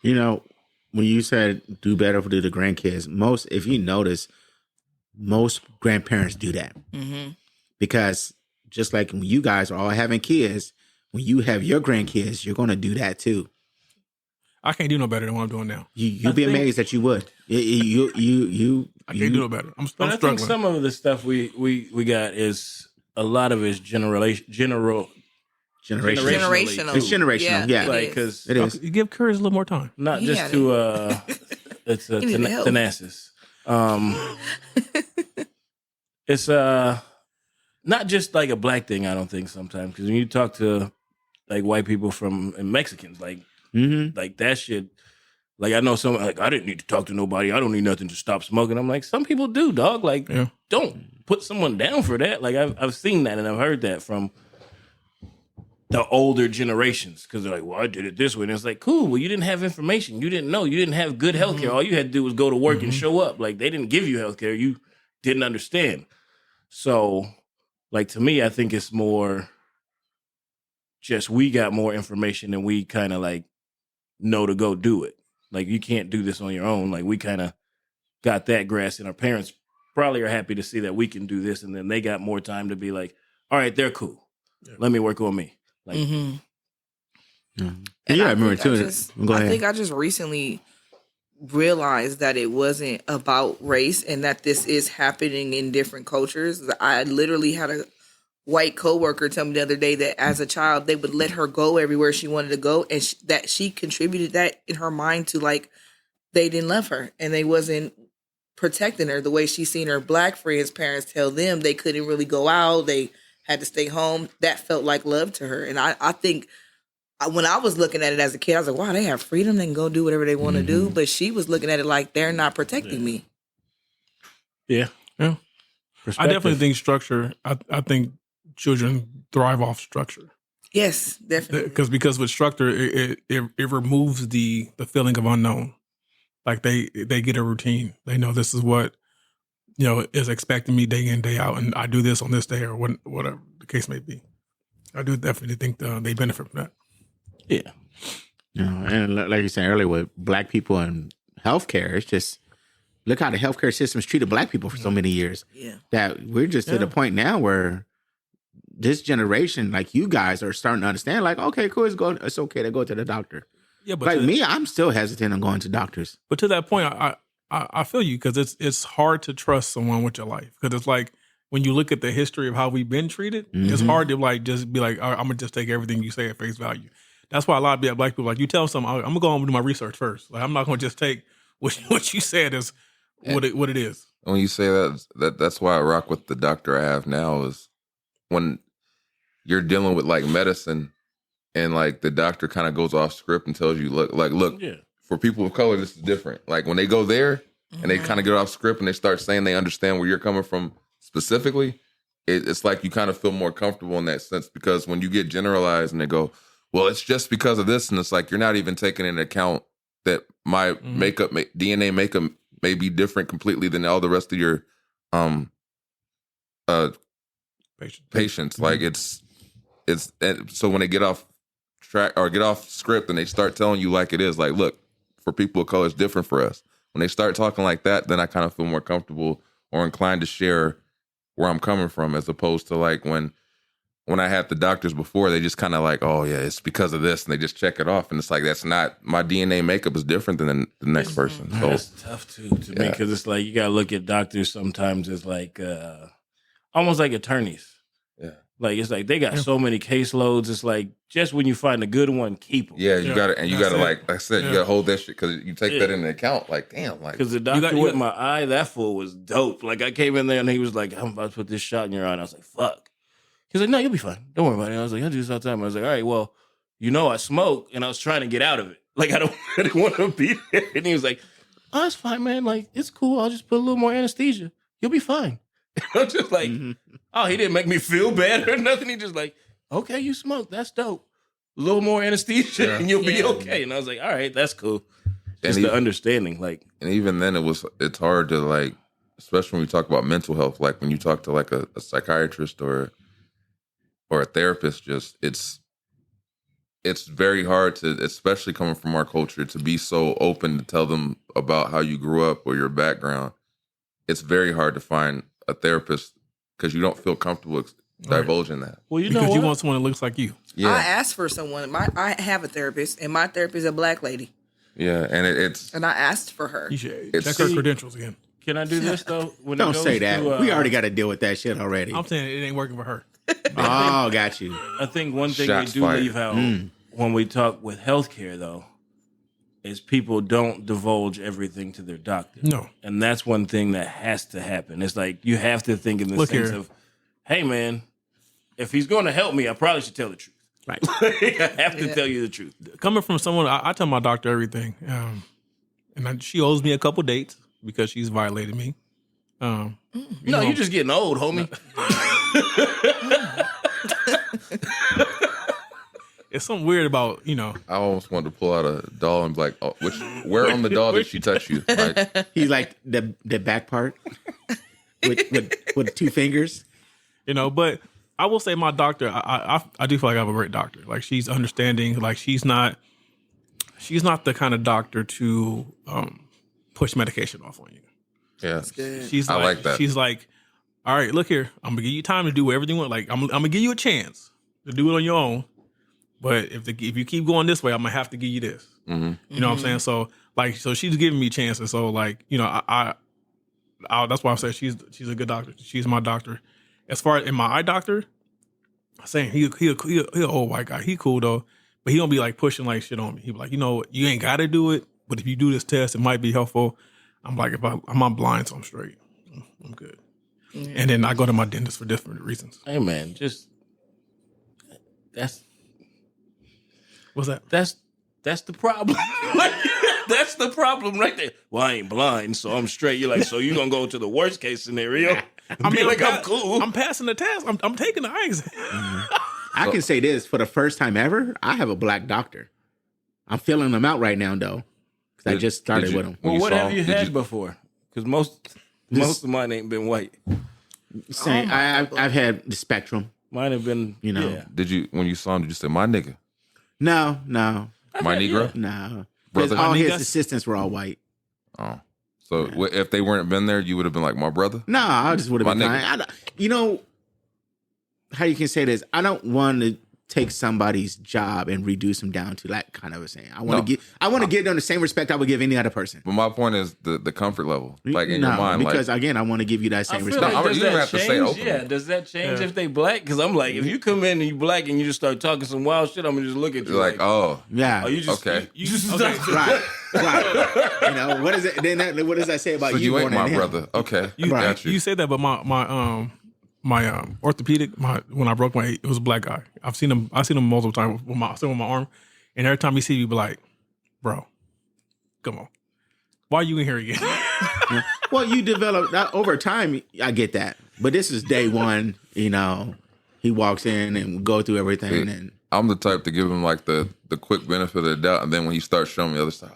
You know, when you said do better for the grandkids, if you notice, most grandparents do that. Because just like when you guys are all having kids, when you have your grandkids, you're going to do that too. I can't do no better than what I'm doing now. You'd be amazed that you would. I can't do no better. I'm But I struggling. think some of the stuff we got is a lot of it's generational. Generational. It's generational, yeah. Like, because It is. You give Curtis a little more time. not He just had to it's a He needed help. tenacious. It's not just like a Black thing. I don't think sometimes, because when you talk to like white people and Mexicans, like like that shit. Like I know some like I didn't need to talk to nobody. I don't need nothing to stop smoking. I'm like, some people do, dog. Like don't put someone down for that. Like I've seen that and I've heard that from the older generations, because they're like, well, I did it this way. And it's like, cool. Well, you didn't have information. You didn't know. You didn't have good healthcare. All you had to do was go to work and show up. Like they didn't give you healthcare. You didn't understand. So, like to me, I think it's more just we got more information and we kind of like know to go do it. Like you can't do this on your own. Like we kind of got that grasp, and our parents probably are happy to see that we can do this, and then they got more time to be like, all right, they're cool. Let me work on me. Like, And I remember too. Go I ahead. think I just recently realized that it wasn't about race and that this is happening in different cultures. I literally had a white coworker tell me the other day that as a child they would let her go everywhere she wanted to go, and that she contributed that in her mind to like they didn't love her and they wasn't protecting her the way she seen her Black friends' parents tell them they couldn't really go out, they had to stay home. That felt like love to her. And I think when I was looking at it as a kid, I was like, wow, they have freedom. They can go do whatever they want to do. But she was looking at it like they're not protecting me. yeah. I definitely think structure. I think children thrive off structure. Yes, definitely. Because with structure, it removes the feeling of unknown. Like they get a routine. They know this is what is expecting me day in, day out, and I do this on this day or whatever the case may be. I do definitely think they benefit from that. Yeah. And like you said earlier, with Black people and healthcare, it's just look how the healthcare system's treated Black people for so many years. Yeah. That we're just to the point now where this generation, like you guys, are starting to understand. Like, okay, cool, it's okay to go to the doctor. Yeah, but like me, I'm still hesitant on going to doctors. But to that point, I feel you, because it's hard to trust someone with your life, because it's like when you look at the history of how we've been treated, it's hard to like just be like, I'm gonna just take everything you say at face value. That's why a lot of Black people, like, you tell someone, I'm gonna go home and do my research first. Like, I'm not gonna just take what you said as what it is. When you say that's why I rock with the doctor I have now, is when you're dealing with like medicine and like the doctor kind of goes off script and tells you, look, for people of color, this is different. Like when they go there and they kind of get off script and they start saying they understand where you're coming from specifically, it's like you kind of feel more comfortable in that sense, because when you get generalized and they go, well, it's just because of this, and it's like you're not even taking into account that my DNA makeup may be different completely than all the rest of your patients. Like it's so when they get off track or get off script and they start telling you like it is, like, look, for people of color, it's different for us. When they start talking like that, then I kind of feel more comfortable or inclined to share where I'm coming from, as opposed to like when I had the doctors before, they just kind of like, oh yeah, it's because of this, and they just check it off, and it's like, that's not, my DNA makeup is different than the next person. So that's tough too to me, because it's like you gotta look at doctors sometimes as like almost like attorneys. Yeah, like it's like they got so many caseloads. It's like just when you find a good one, keep them. Yeah, you got to, and you got to like I said, you got to hold that shit, because you take that into account. Like, damn, like, because the doctor with my eye, that fool was dope. Like I came in there and he was like, I'm about to put this shot in your eye, and I was like, fuck. He's like, no, you'll be fine. Don't worry about it. I was like, I do this all the time. I was like, all right, well, I smoke, and I was trying to get out of it. Like, I didn't want to be there. And he was like, oh, it's fine, man. Like, it's cool. I'll just put a little more anesthesia. You'll be fine. I'm just like, oh, he didn't make me feel bad or nothing. He just like, okay, you smoke. That's dope. A little more anesthesia and you'll be okay. And I was like, all right, that's cool. Just the understanding. Like, and even then it's hard to like, especially when we talk about mental health, like when you talk to like a psychiatrist or a therapist, just it's very hard to, especially coming from our culture, to be so open to tell them about how you grew up or your background. It's very hard to find a therapist because you don't feel comfortable divulging that. Well, you because know what? you want someone that looks like you. Yeah. I asked for someone. I have a therapist, and my therapist is a black lady. Yeah, and it's And I asked for her. You should It's- check her credentials again. Can I do this though? When Don't it goes say that. to, We already got to deal with that shit already. I'm saying it ain't working for her. Oh, got you. I think one thing Shots we do fired. leave out when we talk with healthcare, though, is people don't divulge everything to their doctor. No. And that's one thing that has to happen. It's like you have to think in the Look sense here. of, hey, man, if he's going to help me, I probably should tell the truth. Right. I have to tell you the truth. Coming from someone, I tell my doctor everything. She owes me a couple dates because she's violated me. No, you're just getting old, homie. It's something weird about, I almost wanted to pull out a doll and be like, oh, where on the doll did she touch you? Like, He's like the back part with 2 fingers. but I will say my doctor, I do feel like I have a great doctor. Like she's understanding, like she's not the kind of doctor to push medication off on you. yeah, She's I like, like that. She's like, all right, look here, I'm gonna give you time to do everything you want. Like I'm gonna give you a chance to do it on your own. But if you keep going this way, I'm gonna have to give you this. Mm-hmm. You know what I'm saying? So she's giving me chances. So like, I that's why I say she's a good doctor. She's my doctor. As far as my eye doctor, saying he an old white guy. He cool though, but he don't be like pushing like shit on me. He be like, you ain't got to do it, but if you do this test, it might be helpful. I'm like, I'm not blind, so I'm straight. I'm good. Yeah. And then I go to my dentist for different reasons. Hey, man, What's that? That's the problem. That's the problem right there. Well, I ain't blind, so I'm straight. You're like, so you're going to go to the worst case scenario? I mean, like, I'm cool. I'm passing the test. I'm taking the eye exam. I can say this, for the first time ever, I have a black doctor. I'm filling them out right now, though, because I just started with them. Well, what have you had before? Because most of mine ain't been white. Saying, I've had the spectrum. Mine have been, yeah. Did you, when you saw him, did you say, my nigga? No. My Negro? No. Brother? All his Amigas? assistants were all white. Oh. So if they weren't been there, you would have been like, my brother? No, I just would have been My fine. How you can say this? I don't want to take somebody's job and reduce them down to that kind of a saying. I want to give them the same respect I would give any other person. But my point is the comfort level, like in your mind. Because again, I want to give you that same I feel respect. like, No, does you don't that have to say change? openly. Yeah, does that change if they black? Because I'm like, if you come in and you black and you just start talking some wild shit, I'm gonna just look at you You're like, oh, Yeah. oh, you just okay. You just right. What is it? Then what does that say about so you? you ain't more my than him? brother. Okay, You, got you. you said that, but my orthopedic, when I broke it was a black guy. I've seen him multiple times with my arm, and every time he see me, be like, bro, come on, why are you in here again? Well, you develop that over time. I get that, but this is day one. He walks in and go through everything, and I'm the type to give him like the quick benefit of the doubt, and then when he starts showing me the other side,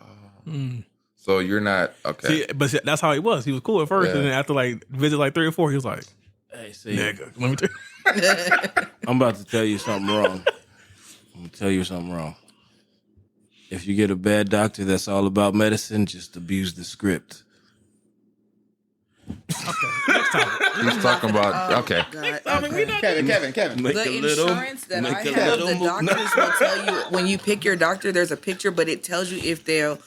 so you're not okay. See, that's how he was. He was cool at first, Yeah. and then after like visit like 3 or 4, he was like, Hey, see, nigga, let me tell you. I'm about to tell you something wrong. I'm gonna tell you something wrong. If you get a bad doctor that's all about medicine, just abuse the script. Next time. He's talking about okay. Kevin. Make The a little, insurance that make I a have, little the move. doctors will tell you when you pick your doctor, there's a picture, but it tells you if they'll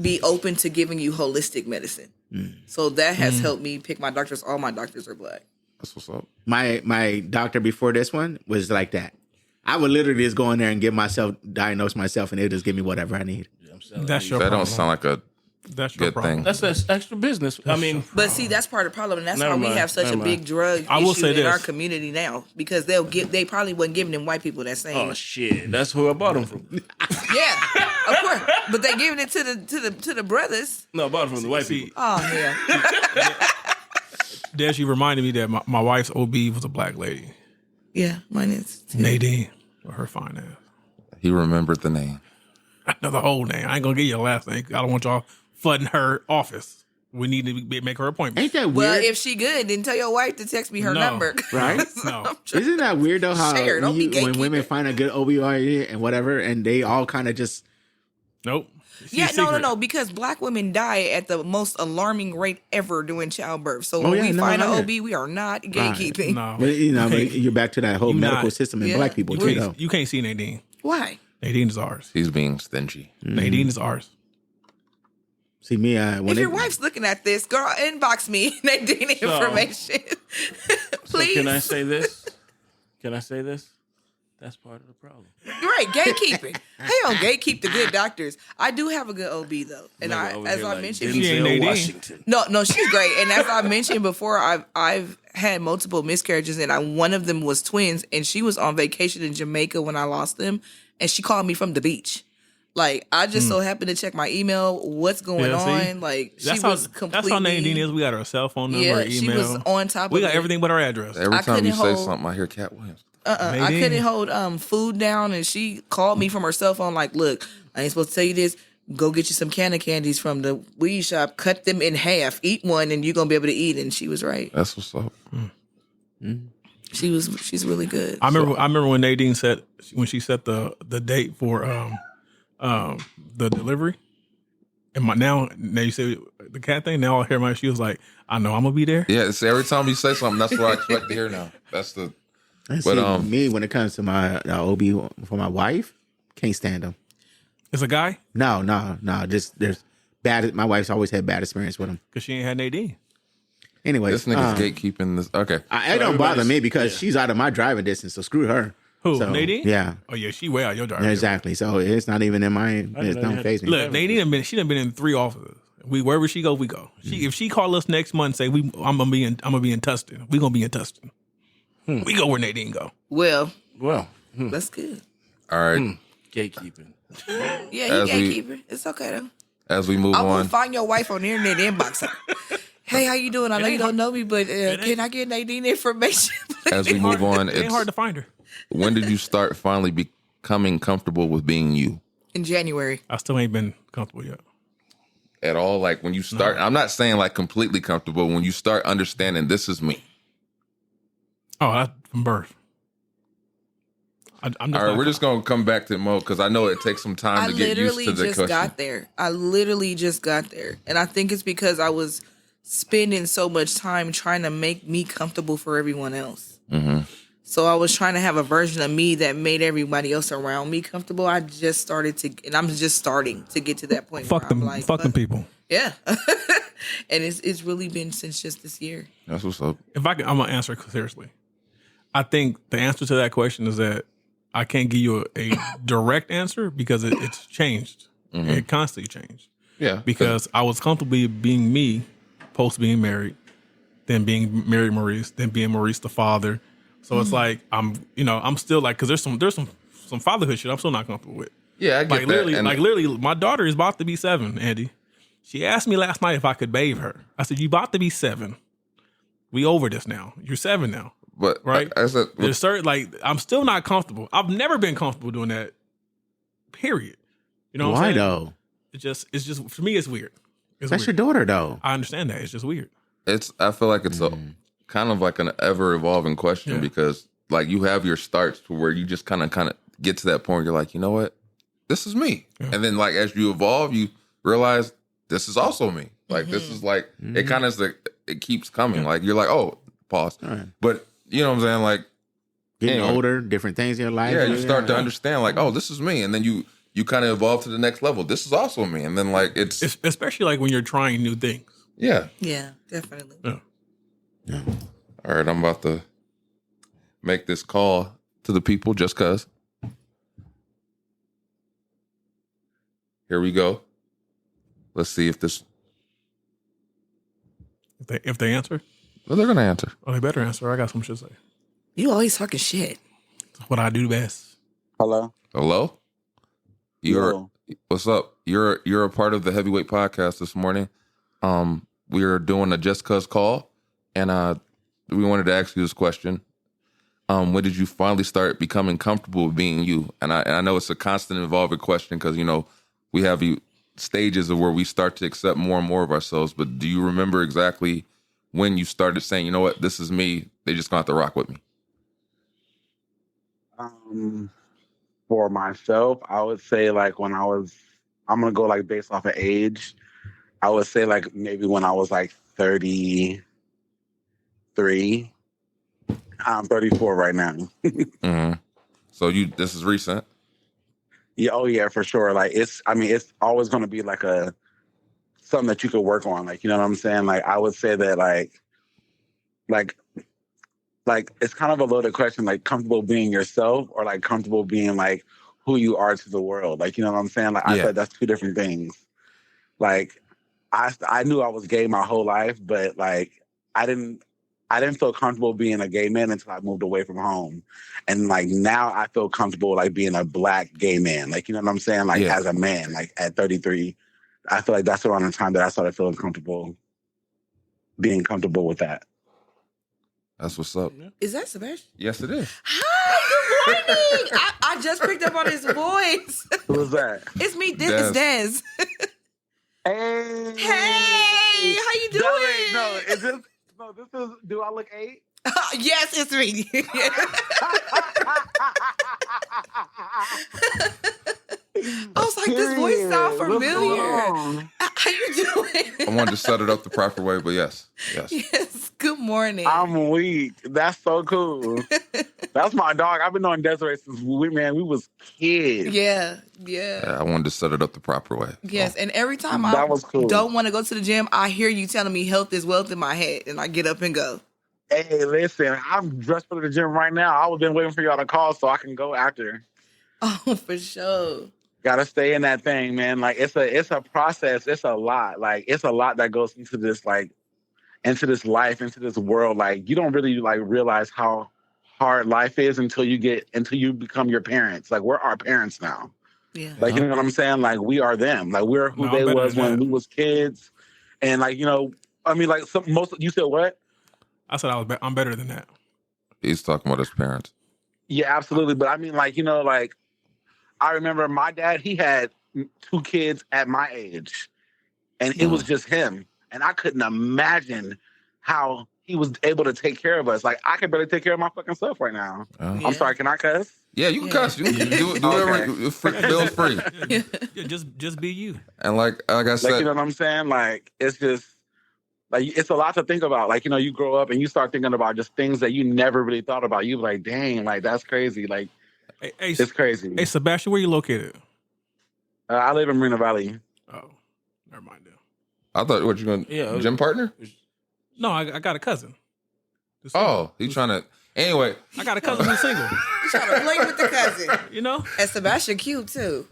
be open to giving you holistic medicine. So that has helped me pick my doctors. All my doctors are black. That's what's up. My doctor before this one was like that. I would literally just go in there and diagnose myself, and it'll just give me whatever I need. That's your That problem. don't sound like a That's your good problem. thing. That's extra business. I mean, But see, that's part of the problem, and that's Never why we mind, have such a never big mind. drug I will issue say in this. our community now because they probably wasn't giving them white people that same. oh shit, that's who I bought them from. Yeah, of course, but they giving it to the brothers. No, I bought them from the white people. Oh hell, Des, you reminded me that my wife's OB was a black lady. Yeah, mine is too. Nadine, with her fine ass. He remembered the name. I know the whole name. I ain't gonna give you the last name. I don't want y'all flooding her office. We need to make her appointment. Ain't that weird? Well, if she good, then tell your wife to text me her number. Right? No. Isn't that weird though? How Share, don't be when women gatekeeping. find a good OB/GYN and whatever, and they all kind of just Nope. Yeah, She's no, secret. because black women die at the most alarming rate ever during childbirth. So Oh, when yeah, we no, find an right. OB, we are not gatekeeping. No. But but you're back to that whole You medical not. system in Yeah. black people You too, can't, though. you can't see Nadine. Why? Nadine is ours. He's being stingy. Nadine is ours. See me when If they, your wife's looking at this, girl, inbox me Nadine information. So Please. can I say this? That's part of the problem. Right, gatekeeping. Hey, don't gatekeep the good doctors. I do have a good OB though, and Nigga over as here I like mentioned, She ain't Denzel Nadine. Washington. no, she's great. And as I mentioned before, I've had multiple miscarriages, and one of them was twins, and she was on vacation in Jamaica when I lost them, and she called me from the beach. Like I just so happened to check my email. What's going Yeah, see? on? Like she That's was how completely. Nadine is. We got her cell phone number, Yeah, email. she was on top We of got it. everything but her address. Every I time you couldn't say hold- something, I hear Cat Williams. I Nadine. couldn't hold food down, and she called me from her cell phone. Like, look, I ain't supposed to tell you this. Go get you some candy candies from the weed shop. Cut them in half. Eat one, and you're gonna be able to eat. And she was right. That's what's up. She's really good. I remember when Nadine said when she set the date for the delivery, and now you say the cat thing. Now I hear she was like, I know I'm gonna be there. Yeah, it's every time you say something, that's what I expect to hear now. That's the. And But, see, me when it comes to my OB for my wife, can't stand them. It's a guy No. Just there's bad. My wife's always had bad experience with them. because she ain't had Nadine. Anyways, This nigga's gatekeeping this. Okay. it don't bother me because she's out of my driving distance. So screw her. Who, So, Nadine? Yeah. Oh yeah, she way out your driver. Yeah, exactly. So it's not even in my. It know you don't had- phase me. Look, Nadine done been in 3 offices. Wherever she go, we go. If she call us next month and say I'm gonna be in Tustin, we gonna be in Tustin. We go where Nadine go. Well, Well, that's good. All right. gatekeeping. Yeah, you As can't we- keep it. It's okay though. As we move I'm gonna on, find your wife on the internet, inbox her. Hey, how you doing? I know you don't know me, but can I get Nadine information? as we move on, It ain't it's hard to find her. when did you start finally becoming comfortable with being you In January. I still ain't been comfortable yet. at all? Like when you start, I'm not saying like completely comfortable. When you start understanding this is me. Oh, that's from birth. I'm just All right, not- we're just gonna come back to Mo because I know it takes some time I to get used literally to the just question. got there. I literally just got there. And I think it's because I was spending so much time trying to make me comfortable for everyone else. Mm-hmm. So I was trying to have a version of me that made everybody else around me comfortable. I just started to, and I'm just starting to get to that point. fuck where them, I'm like, fuck them people. Yeah. And it's really been since just this year. That's what's up. If I'm gonna answer it seriously. I think the answer to that question is that I can't give you a direct answer because it's changed. It constantly changed. Yeah, Because I was comfortable being me, post being married, then being married Maurice, then being Maurice the father. So it's like I'm still like because there's some fatherhood shit I'm still not comfortable with. yeah, I get Like that. literally, And literally, my daughter is about to be 7, Andy. She asked me last night if I could bathe her. I said, "You about to be 7. We over this now. You're 7 now." but Right? I said, There's certain I'm still not comfortable. I've never been comfortable doing that. Period. You know what Why I'm saying? though? It's just for me. It's weird. It's That's your weird. daughter though. I understand that. It's just weird. I feel like it's a kind of like an ever evolving question Yeah. because like you have your starts to where you just kind of get to that point where you're like, you know what, this is me, and then like as you evolve, you realize this is also me. Like this is like it kind of it keeps coming. Like you're like, oh, pause, Right. but you know what I'm saying, like Getting Anyway. older, different things in your life. yeah, you start to understand like, oh, this is me, and then you kind of evolve to the next level. This is also me, and then like it's Especially like when you're trying new things. yeah. Yeah, definitely. Yeah. All right, I'm about to make this call to the people just cause. Here we go. Let's see if this. If they answer, Well, they're gonna answer. oh, they better answer. I got some shit to say. You always talking shit. It's what I do best. Hello. Hello. You're Yo. what's up? You're a part of the Heavyweight Podcast this morning. We are doing a Just Cause call, And we wanted to ask you this question. When did you finally start becoming comfortable with being you? And I know it's a constant evolving question because, we have stages of where we start to accept more and more of ourselves. But do you remember exactly when you started saying, you know what, this is me. They just gonna have to rock with me? For myself, I would say like when I'm going to go like based off of age. I would say like maybe when I was like 33. I'm 34 right now. Mm-hmm. So this is recent. Yeah, oh yeah, for sure. Like it's always going to be like something that you could work on. Like, you know what I'm saying? Like I would say that like it's kind of a loaded question, like comfortable being yourself or like comfortable being like who you are to the world. Like, you know what I'm saying? Like I said, that's two different things. Like I knew I was gay my whole life, but like I didn't feel comfortable being a gay man until I moved away from home. And like now I feel comfortable like being a Black gay man. Like, you know what I'm saying? Like as a man, like at 33, I feel like that's around the time that I started feeling comfortable, being comfortable with that. That's what's up. Is that Sebastian? Yes, it is. Hi, good morning. I just picked up on his voice. Who was that? It's me. It's Dez. Hey, how you doing? This is, do I look 8? Yes, it's me. I was like, this voice sounds familiar. How you doing? I wanted to set it up the proper way, but yes. Yes, good morning. I'm weak. That's so cool. That's my dog. I've been knowing Desiree since we was kids. Yeah. I wanted to set it up the proper way. Yes, and every time cool. Don't want to go to the gym, I hear you telling me health is wealth in my head, and I get up and go. Hey, listen, I'm dressed for the gym right now. I was been waiting for y'all to call so I can go after. Oh, for sure. Gotta stay in that thing, man. Like it's a process. It's a lot. Like it's a lot that goes into this, like into this life, into this world. Like you don't really like realize how hard life is until you become your parents. Like we're our parents now. Yeah. Like you know what I'm saying? Like we are them. Like we're who they was when we was kids. And like, you know, I mean like you said what? I said I'm better than that. He's talking about his parents. Yeah, absolutely. But I mean like, you know, like I remember my dad, he had 2 kids at my age, and it was just him. And I couldn't imagine how he was able to take care of us. Like, I can barely take care of my fucking self right now. I'm sorry, can I cuss? Yeah, you can cuss. You can do whatever. Feel free. Yeah, just be you. And like I said, like, you know what I'm saying? Like, it's just, like, it's a lot to think about. Like, you know, you grow up and you start thinking about just things that you never really thought about. You like, dang, like, that's crazy. Like, it's crazy. Hey, Sebastian, where you located? I live in Marina Valley. Oh, never mind then. I thought, what you going to, gym partner? No, I got a cousin. He's trying to, anyway. I got a cousin who's single. He's trying to play with the cousin. You know? And Sebastian cute, too.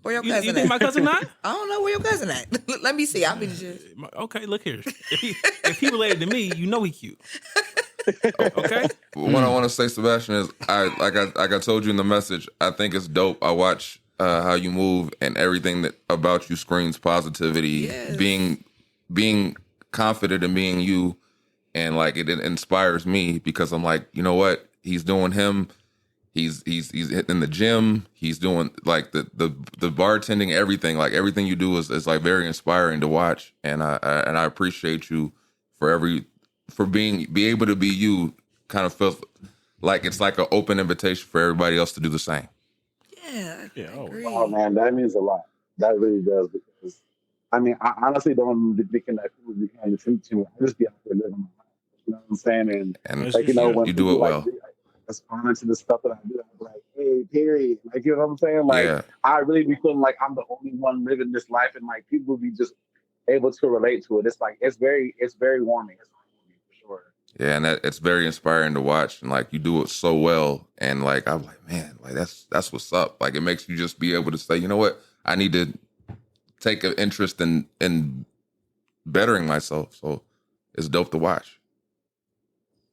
Where your cousin You think my cousin not? I don't know where your cousin at. Let me see. I'll be the judge. Okay, look here. If he related to me, you know he cute. Okay. What I want to say, Sebastian, is like I told you in the message, I think it's dope. I watch how you move, and everything that about you screams positivity. Yes. Being confident in being you, and like it inspires me because I'm like, you know what, he's doing him. He's hitting the gym. He's doing like the bartending, everything. Like everything you do is like very inspiring to watch, and I appreciate you for being able to be you. Kind of feels like it's like an open invitation for everybody else to do the same. Yeah. I agree. Oh man, that means a lot. That really does, because I mean, I honestly don't be thinking that people be kind of treat you. I just be out there living my life. You know what I'm saying? And like, you know, when you do it well. Responding to the stuff that I do, I'm like, hey, period. Like, you know what I'm saying? Like, I really be feeling like I'm the only one living this life, and like people be just able to relate to it. It's like it's very warming. It's heartwarming for sure. Yeah, and it's very inspiring to watch, and like you do it so well, and like I'm like, man, like that's what's up. Like it makes you just be able to say, you know what, I need to take an interest in bettering myself. So it's dope to watch.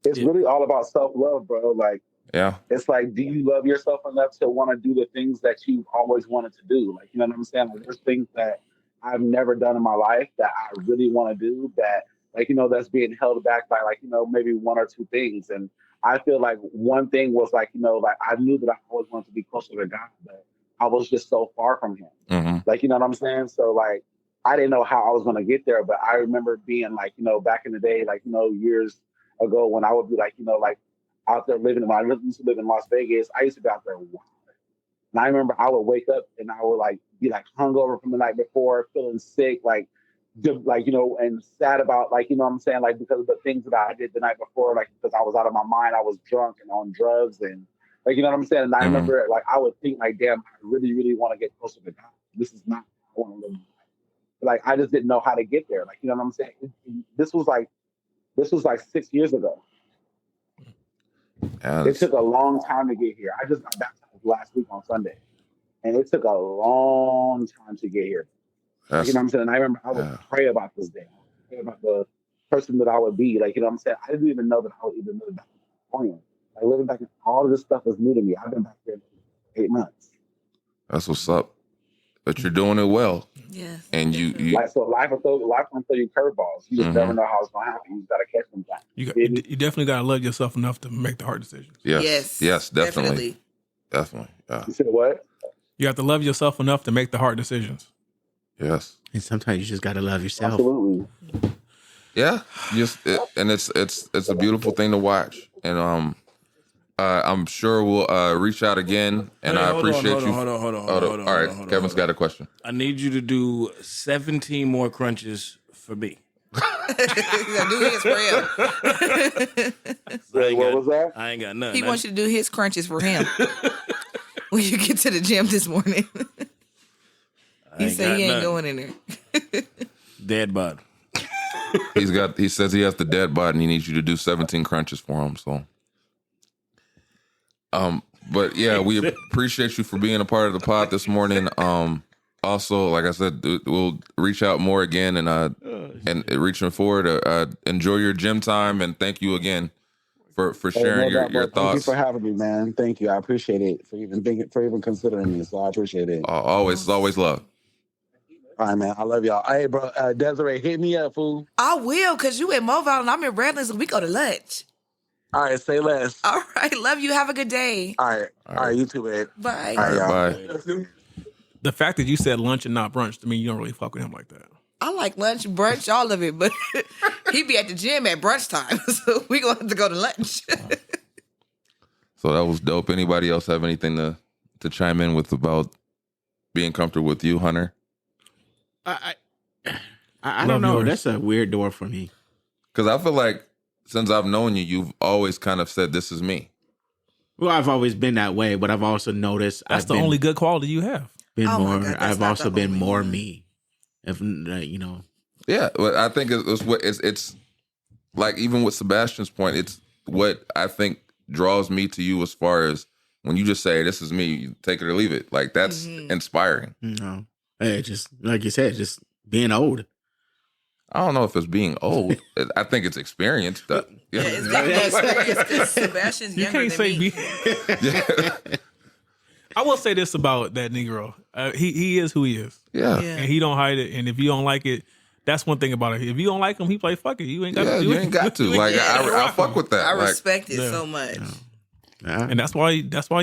It's really all about self-love, bro. Like, yeah, it's like, do you love yourself enough to want to do the things that you've always wanted to do? Like, you know what I'm saying? Like, there's things that I've never done in my life that I really want to do, that like, you know, that's being held back by like, you know, maybe one or two things. And I feel like one thing was like, you know, like I knew that I always wanted to be closer to God, but I was just so far from him. Mm-hmm. Like, you know what I'm saying? So like, I didn't know how I was going to get there, but I remember being like, you know, back in the day, like, you know, years ago when I would be like, you know, like out there living, when I used to live in Las Vegas, I used to be out there wild. And I remember I would wake up and I would like be like hungover from the night before, feeling sick, like, you know, and sad about like, you know what I'm saying? Like, because of the things that I did the night before, like, because I was out of my mind, I was drunk and on drugs and like, you know what I'm saying? And I remember like, I would think like, damn, I really, really want to get closer to God. This is not how I want to live. Like, I just didn't know how to get there. Like, you know what I'm saying? This was like 6 years ago. It took a long time to get here. I just got baptized last week on Sunday. And it took a long time to get here. Like, you know what I'm saying? And I remember I would pray about this day. Pray about the person that I would be. Like, you know what I'm saying? I didn't even know that I would even live back in California. Like, living back in all of this stuff is new to me. I've been back there 8 months. That's what's up. But you're doing it well. Yes. And you like, so life will throw you curveballs. You just never know how it's going to happen. You just got to catch them back. You definitely got to love yourself enough to make the hard decisions. Yes, definitely. Definitely. Yeah. You said what? You have to love yourself enough to make the hard decisions. Yes. And sometimes you just got to love yourself. Absolutely. Yeah. And it's a beautiful thing to watch. And I'm sure we'll reach out again. And I appreciate you. Hold on. All right. Kevin's got a question. I need you to do 17 more crunches for me. Do his for him. What was that? I ain't got nothing. He wants you to do his crunches for him when you get to the gym this morning. He said he ain't going in there. Dead bod. He says he has the dead bod and he needs you to do 17 crunches for him. So, but yeah, we appreciate you for being a part of the pod this morning. Also, like I said, we'll reach out more again and reaching forward. Enjoy your gym time and thank you again for sharing your thoughts. Thank you for having me, man. Thank you. I appreciate it for even considering me. So I appreciate it. It's always love. All right, man. I love y'all. Hey, bro, Desiree, hit me up, fool. I will, because you in Mobile and I'm in Redlands and we go to lunch. All right, say less. All right. Love you. Have a good day. All right. You too, man. Bye. All right, Bye. The fact that you said lunch and not brunch, to me, you don't really fuck with him like that. I like lunch, brunch, all of it, but he be at the gym at brunch time, so we gonna have to go to lunch. So that was dope. Anybody else have anything to chime in with about being comfortable with you, Hunter? I don't know. That's a weird door for me. Because I feel like since I've known you, you've always kind of said, this is me. Well, I've always been that way, but I've also noticed that's the only good quality you have. I've also been more me. If you know. Yeah, but I think it's like even with Sebastian's point, it's what I think draws me to you as far as when you just say, this is me, you take it or leave it. Like that's inspiring. No. Hey, just like you said, just being old. I don't know if it's being old. I think it's experience. It's definitely experience because Sebastian's younger than me. I will say this about that Negro. He is who he is. Yeah. And he don't hide it. And if you don't like it, that's one thing about it. If you don't like him, he play fuck it. You ain't got to do it. You ain't got to. Like I fuck with that. I respect it so much. And that's why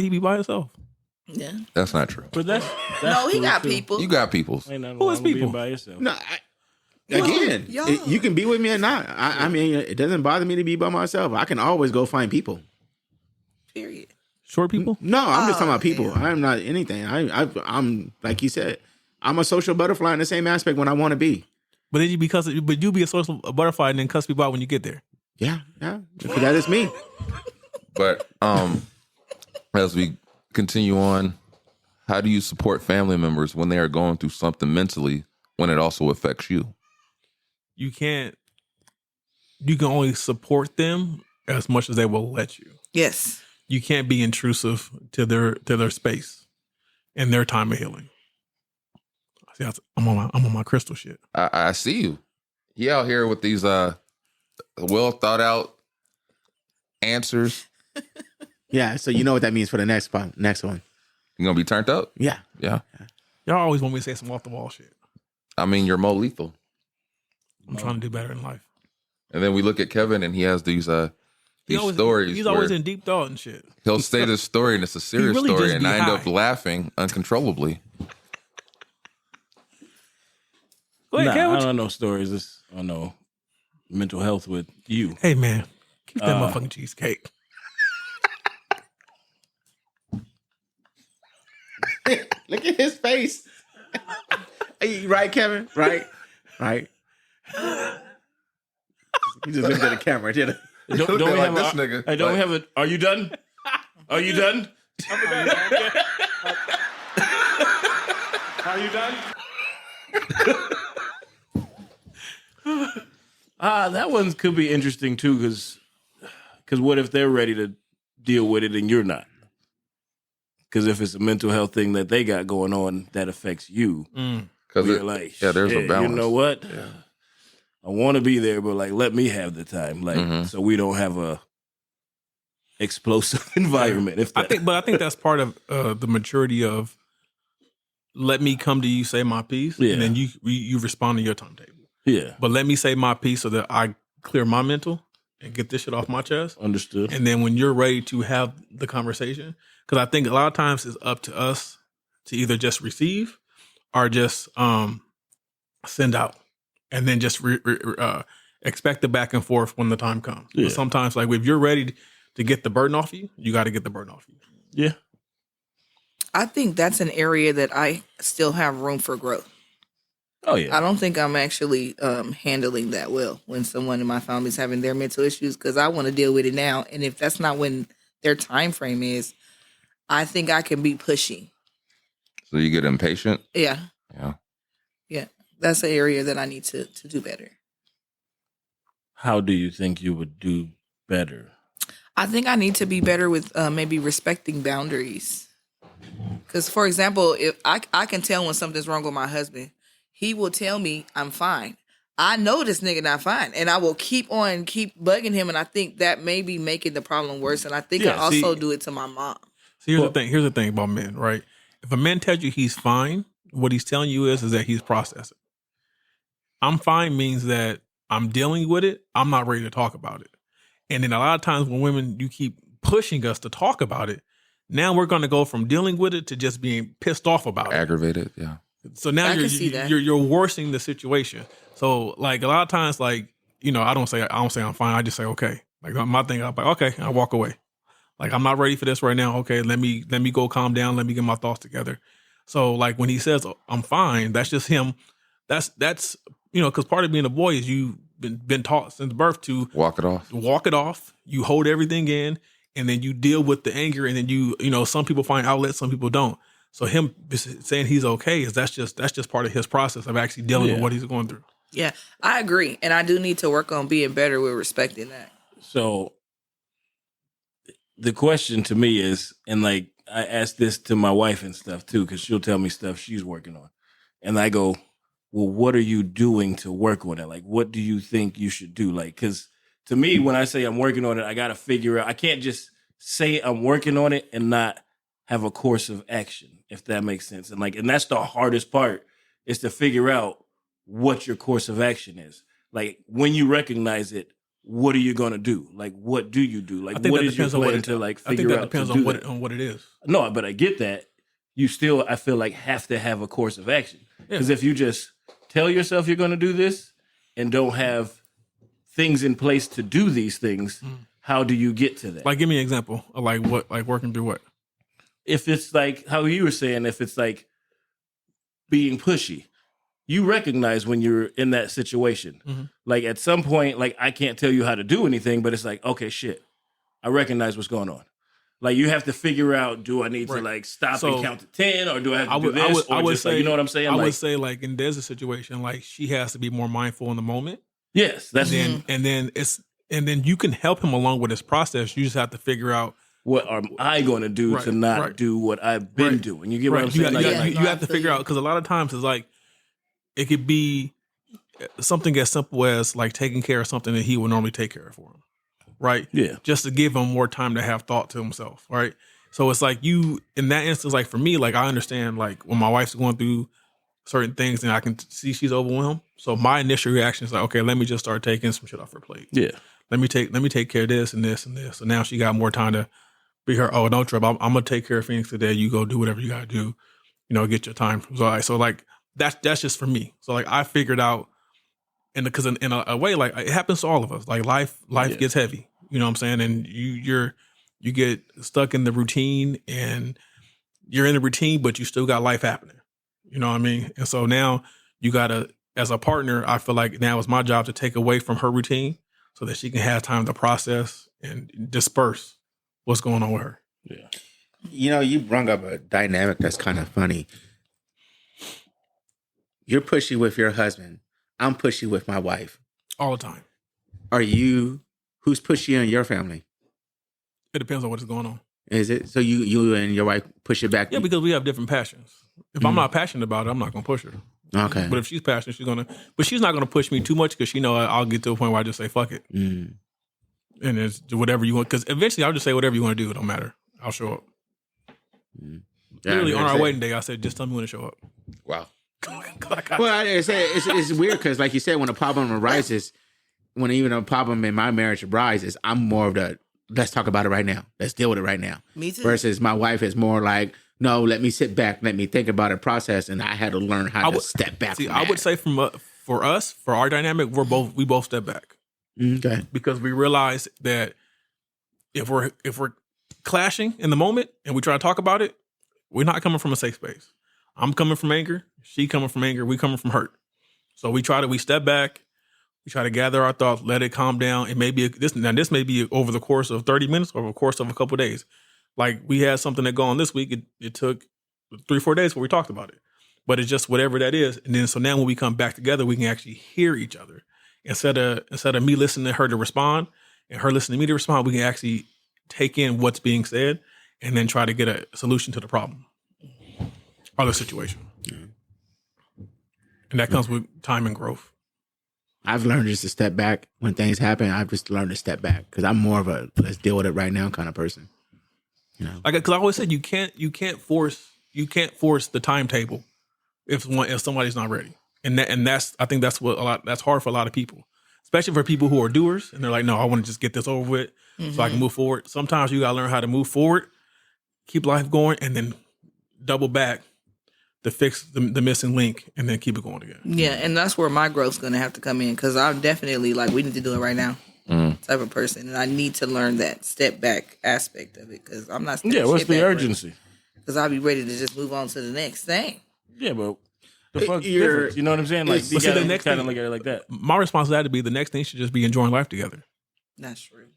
he be by himself. Yeah. That's not true. But that's no, he cool got too. people. You got peoples. Who is people? By yourself. No, again, you can be with me or not. I mean, it doesn't bother me to be by myself. I can always go find people. Period. Short people? No, I'm just talking about people. I'm not anything. I'm like you said, I'm a social butterfly in the same aspect when I want to be. But then you be a social butterfly and then cuss people out when you get there. Yeah. That is me. But as we continue on, how do you support family members when they are going through something mentally when it also affects you? You can only support them as much as they will let you. Yes. You can't be intrusive to their space and their time of healing. See, I'm on my crystal shit. I see you. He out here with these well thought out answers. Yeah, so you know what that means for the next one. You gonna be turned up? Yeah. Y'all always want me to say some off the wall shit. I mean, you're more lethal. I'm trying to do better in life. And then we look at Kevin, and he has these stories. He's always in deep thought and shit. He'll say this story, and it's a serious really story, just and be I end up high. laughing uncontrollably. Go ahead, Nah, Kev, I what don't know stories. I know mental health with you. Hey man, keep that motherfucking cheesecake. Look at his face. Right, Kevin? Right. He just looked at the camera. Did it? Don't Look we at have this a, nigga. I don't Like- have a. Are you done? Are you done? Are you done? That one could be interesting too, because what if they're ready to deal with it and you're not? Because if it's a mental health thing that they got going on that affects you, Because you're like, there's a "Shit, balance. You know what? I want to be there, but like, let me have the time, like, so we don't have a explosive environment. If that, I think that's part of the maturity of let me come to you, say my piece, Yeah. and then you respond to your timetable. yeah, But let me say my piece so that I clear my mental and get this shit off my chest. understood. And then when you're ready to have the conversation, because I think a lot of times it's up to us to either just receive or just send out, and then just expect the back and forth when the time comes. Yeah. But sometimes, like if you're ready to get the burden off you got to get the burden off you. Yeah, I think that's an area that I still have room for growth. oh yeah, I don't think I'm actually handling that well when someone in my family is having their mental issues, because I want to deal with it now. And if that's not when their time frame is, I think I can be pushy. So you get impatient. Yeah. Yeah. Yeah. That's an area that I need to do better. How do you think you would do better? I think I need to be better with maybe respecting boundaries. Because, for example, if I can tell when something's wrong with my husband, he will tell me I'm fine. I know this nigga not fine, and I will keep bugging him, and I think that may be making the problem worse. And I think Yeah, I also see- do it to my mom. So here's the thing about men, right? If a man tells you he's fine, what he's telling you is that he's processing. I'm fine means that I'm dealing with it. I'm not ready to talk about it. And then a lot of times when women, you keep pushing us to talk about it, now we're going to go from dealing with it to just being pissed off about it. Aggravated. Yeah. I So now can see that. you're worsening the situation. So like a lot of times, like, you know, I don't say I'm fine. I just say, okay. Like my thing, I'm like, okay, I walk away. Like, I'm not ready for this right now. Okay, let me go calm down. Let me get my thoughts together. So like when he says I'm fine, that's just him. That's you know, because part of being a boy is you've been taught since birth to Walk it off. walk it off. You hold everything in, and then you deal with the anger, and then you know, some people find outlets, some people don't. So him saying he's okay that's just part of his process of actually dealing with what he's going through. Yeah, I agree. And I do need to work on being better with respecting that. So the question to me is, and like I ask this to my wife and stuff too, because she'll tell me stuff she's working on. And I go, well, what are you doing to work on it? Like, what do you think you should do? Like, because to me, when I say I'm working on it, I got to figure out, I can't just say I'm working on it and not have a course of action, if that makes sense. And like, and that's the hardest part, is to figure out what your course of action is. Like, when you recognize it, what are you gonna do? Like, what do you do? Like, what is your plan to like I figure think that out? depends to do on that? what it is. No, but I get that. You still, I feel like, have to have a course of action. Because if you just tell yourself you're gonna do this and don't have things in place to do these things, how do you get to that? Like, give me an example of like what, like working through what. If it's like how you were saying, if it's like being pushy, you recognize when you're in that situation. Mhm. Like at some point, like I can't tell you how to do anything, but it's like, okay, shit, I recognize what's going on. Like you have to figure out, do I need to like stop So, and count to 10, or do I have to do this? I or would just say, like, you know what I'm saying? I like, would say like in Dez's situation, like she has to be more mindful in the moment. yes, that's and then you can help him along with his process. You just have to figure out what am I going to do to not do what I've been doing. You get what I'm saying? You have to figure out, because a lot of times it's like it could be something as simple as like taking care of something that he would normally take care of for him, right? Yeah, just to give him more time to have thought to himself, right? So it's like you, in that instance, like for me, like I understand like when my wife's going through certain things, and I can see she's overwhelmed. So my initial reaction is like, okay, let me just start taking some shit off her plate. Yeah. Let me take care of this and this and this. So now she got more time to be her. Oh, don't trip. I'm gonna take care of Phoenix today. You go do whatever you gotta do. Get your time. So like that's just for me. So like I figured out, and because in a way, like it happens to all of us. Like life gets heavy. You know what I'm saying? And you get stuck in the routine, and you're in the routine, but you still got life happening. You know what I mean? And so now you gotta, as a partner, I feel like now it's my job to take away from her routine so that she can have time to process and disperse what's going on with her. Yeah. You brought up a dynamic that's kind of funny. You're pushy with your husband. I'm pushy with my wife. All the time. Who's pushy in your family? It depends on what is going on. Is it? So you and your wife push it back? Yeah, because we have different passions. If I'm not passionate about it, I'm not going to push her. Okay. But if she's passionate, but she's not going to push me too much because she know I'll get to a point where I just say, fuck it. Mm. And it's whatever you want. Because eventually I'll just say whatever you want to do. It don't matter. I'll show up. Mm. Literally on our wedding day, I said, just tell me when to show up. Wow. Well, I say it's weird because, like you said, when a problem arises, when even a problem in my marriage arises, I'm more of the let's talk about it right now. Let's deal with it right now. Me too. Versus my wife is more like, no, let me sit back, let me think about it, process, and I had to learn how to step back. See, I would say for us, for our dynamic, we both step back. Okay. Because we realize that if we're clashing in the moment and we try to talk about it, we're not coming from a safe space. I'm coming from anger. She coming from anger. We coming from hurt. So we step back. We try to gather our thoughts, let it calm down. It may be this may be over the course of 30 minutes, over the course of a couple of days. Like we had something that go on this week. It took 3-4 days before we talked about it. But it's just whatever that is. And then so now when we come back together, we can actually hear each other. Instead of me listening to her to respond and her listening to me to respond, we can actually take in what's being said and then try to get a solution to the problem or the situation. And that comes with time and growth. I've learned just to step back when things happen. I've just learned to step back because I'm more of a let's deal with it right now kind of person. Like because I always said you can't force the timetable if somebody's not ready, and that's I think that's hard for a lot of people, especially for people who are doers and they're like, no, I want to just get this over with so I can move forward. Sometimes you gotta learn how to move forward, keep life going, and then double back to fix the missing link and then keep it going again. Yeah, and that's where my growth's going to have to come in because I'm definitely like, we need to do it right now type of person. And I need to learn that step back aspect of it because I'm not what's the urgency? Because I'll be ready to just move on to the next thing. Yeah, but the fuck difference? You know what I'm saying? Like, you gotta kind of look at it like that. My response to that would be the next thing should just be enjoying life together. That's true.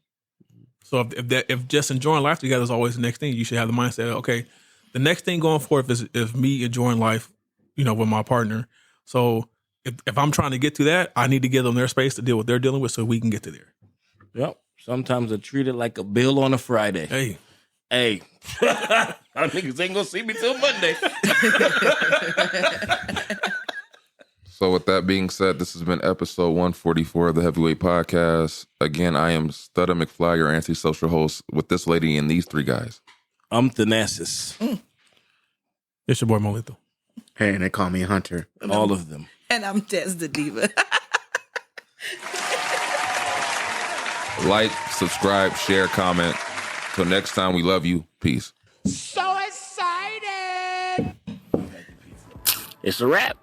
So if just enjoying life together is always the next thing, you should have the mindset, okay, the next thing going forward is me enjoying life, with my partner. So if I'm trying to get to that, I need to give them their space to deal with what they're dealing with so we can get to there. Yep. Sometimes I treat it like a bill on a Friday. Hey. Our niggas ain't gonna see me till Monday. So with that being said, this has been episode 144 of the Heavyweight Podcast. Again, I am Stutter McFly, your anti-social host, with this lady and these three guys. I'm Thanasis. It's your boy Molito. Hey, and they call me Hunter. All of them. And I'm Des the Diva. Like, subscribe, share, comment. Till next time, we love you. Peace. So excited! It's a wrap.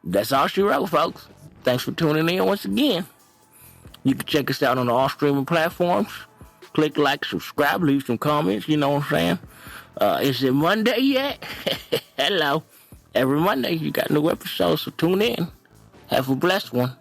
That's all she wrote, folks. Thanks for tuning in once again. You can check us out on all streaming platforms. Click like, subscribe, leave some comments, you know what I'm saying? Is it Monday yet? Hello. Every Monday you got new episodes, so tune in. Have a blessed one.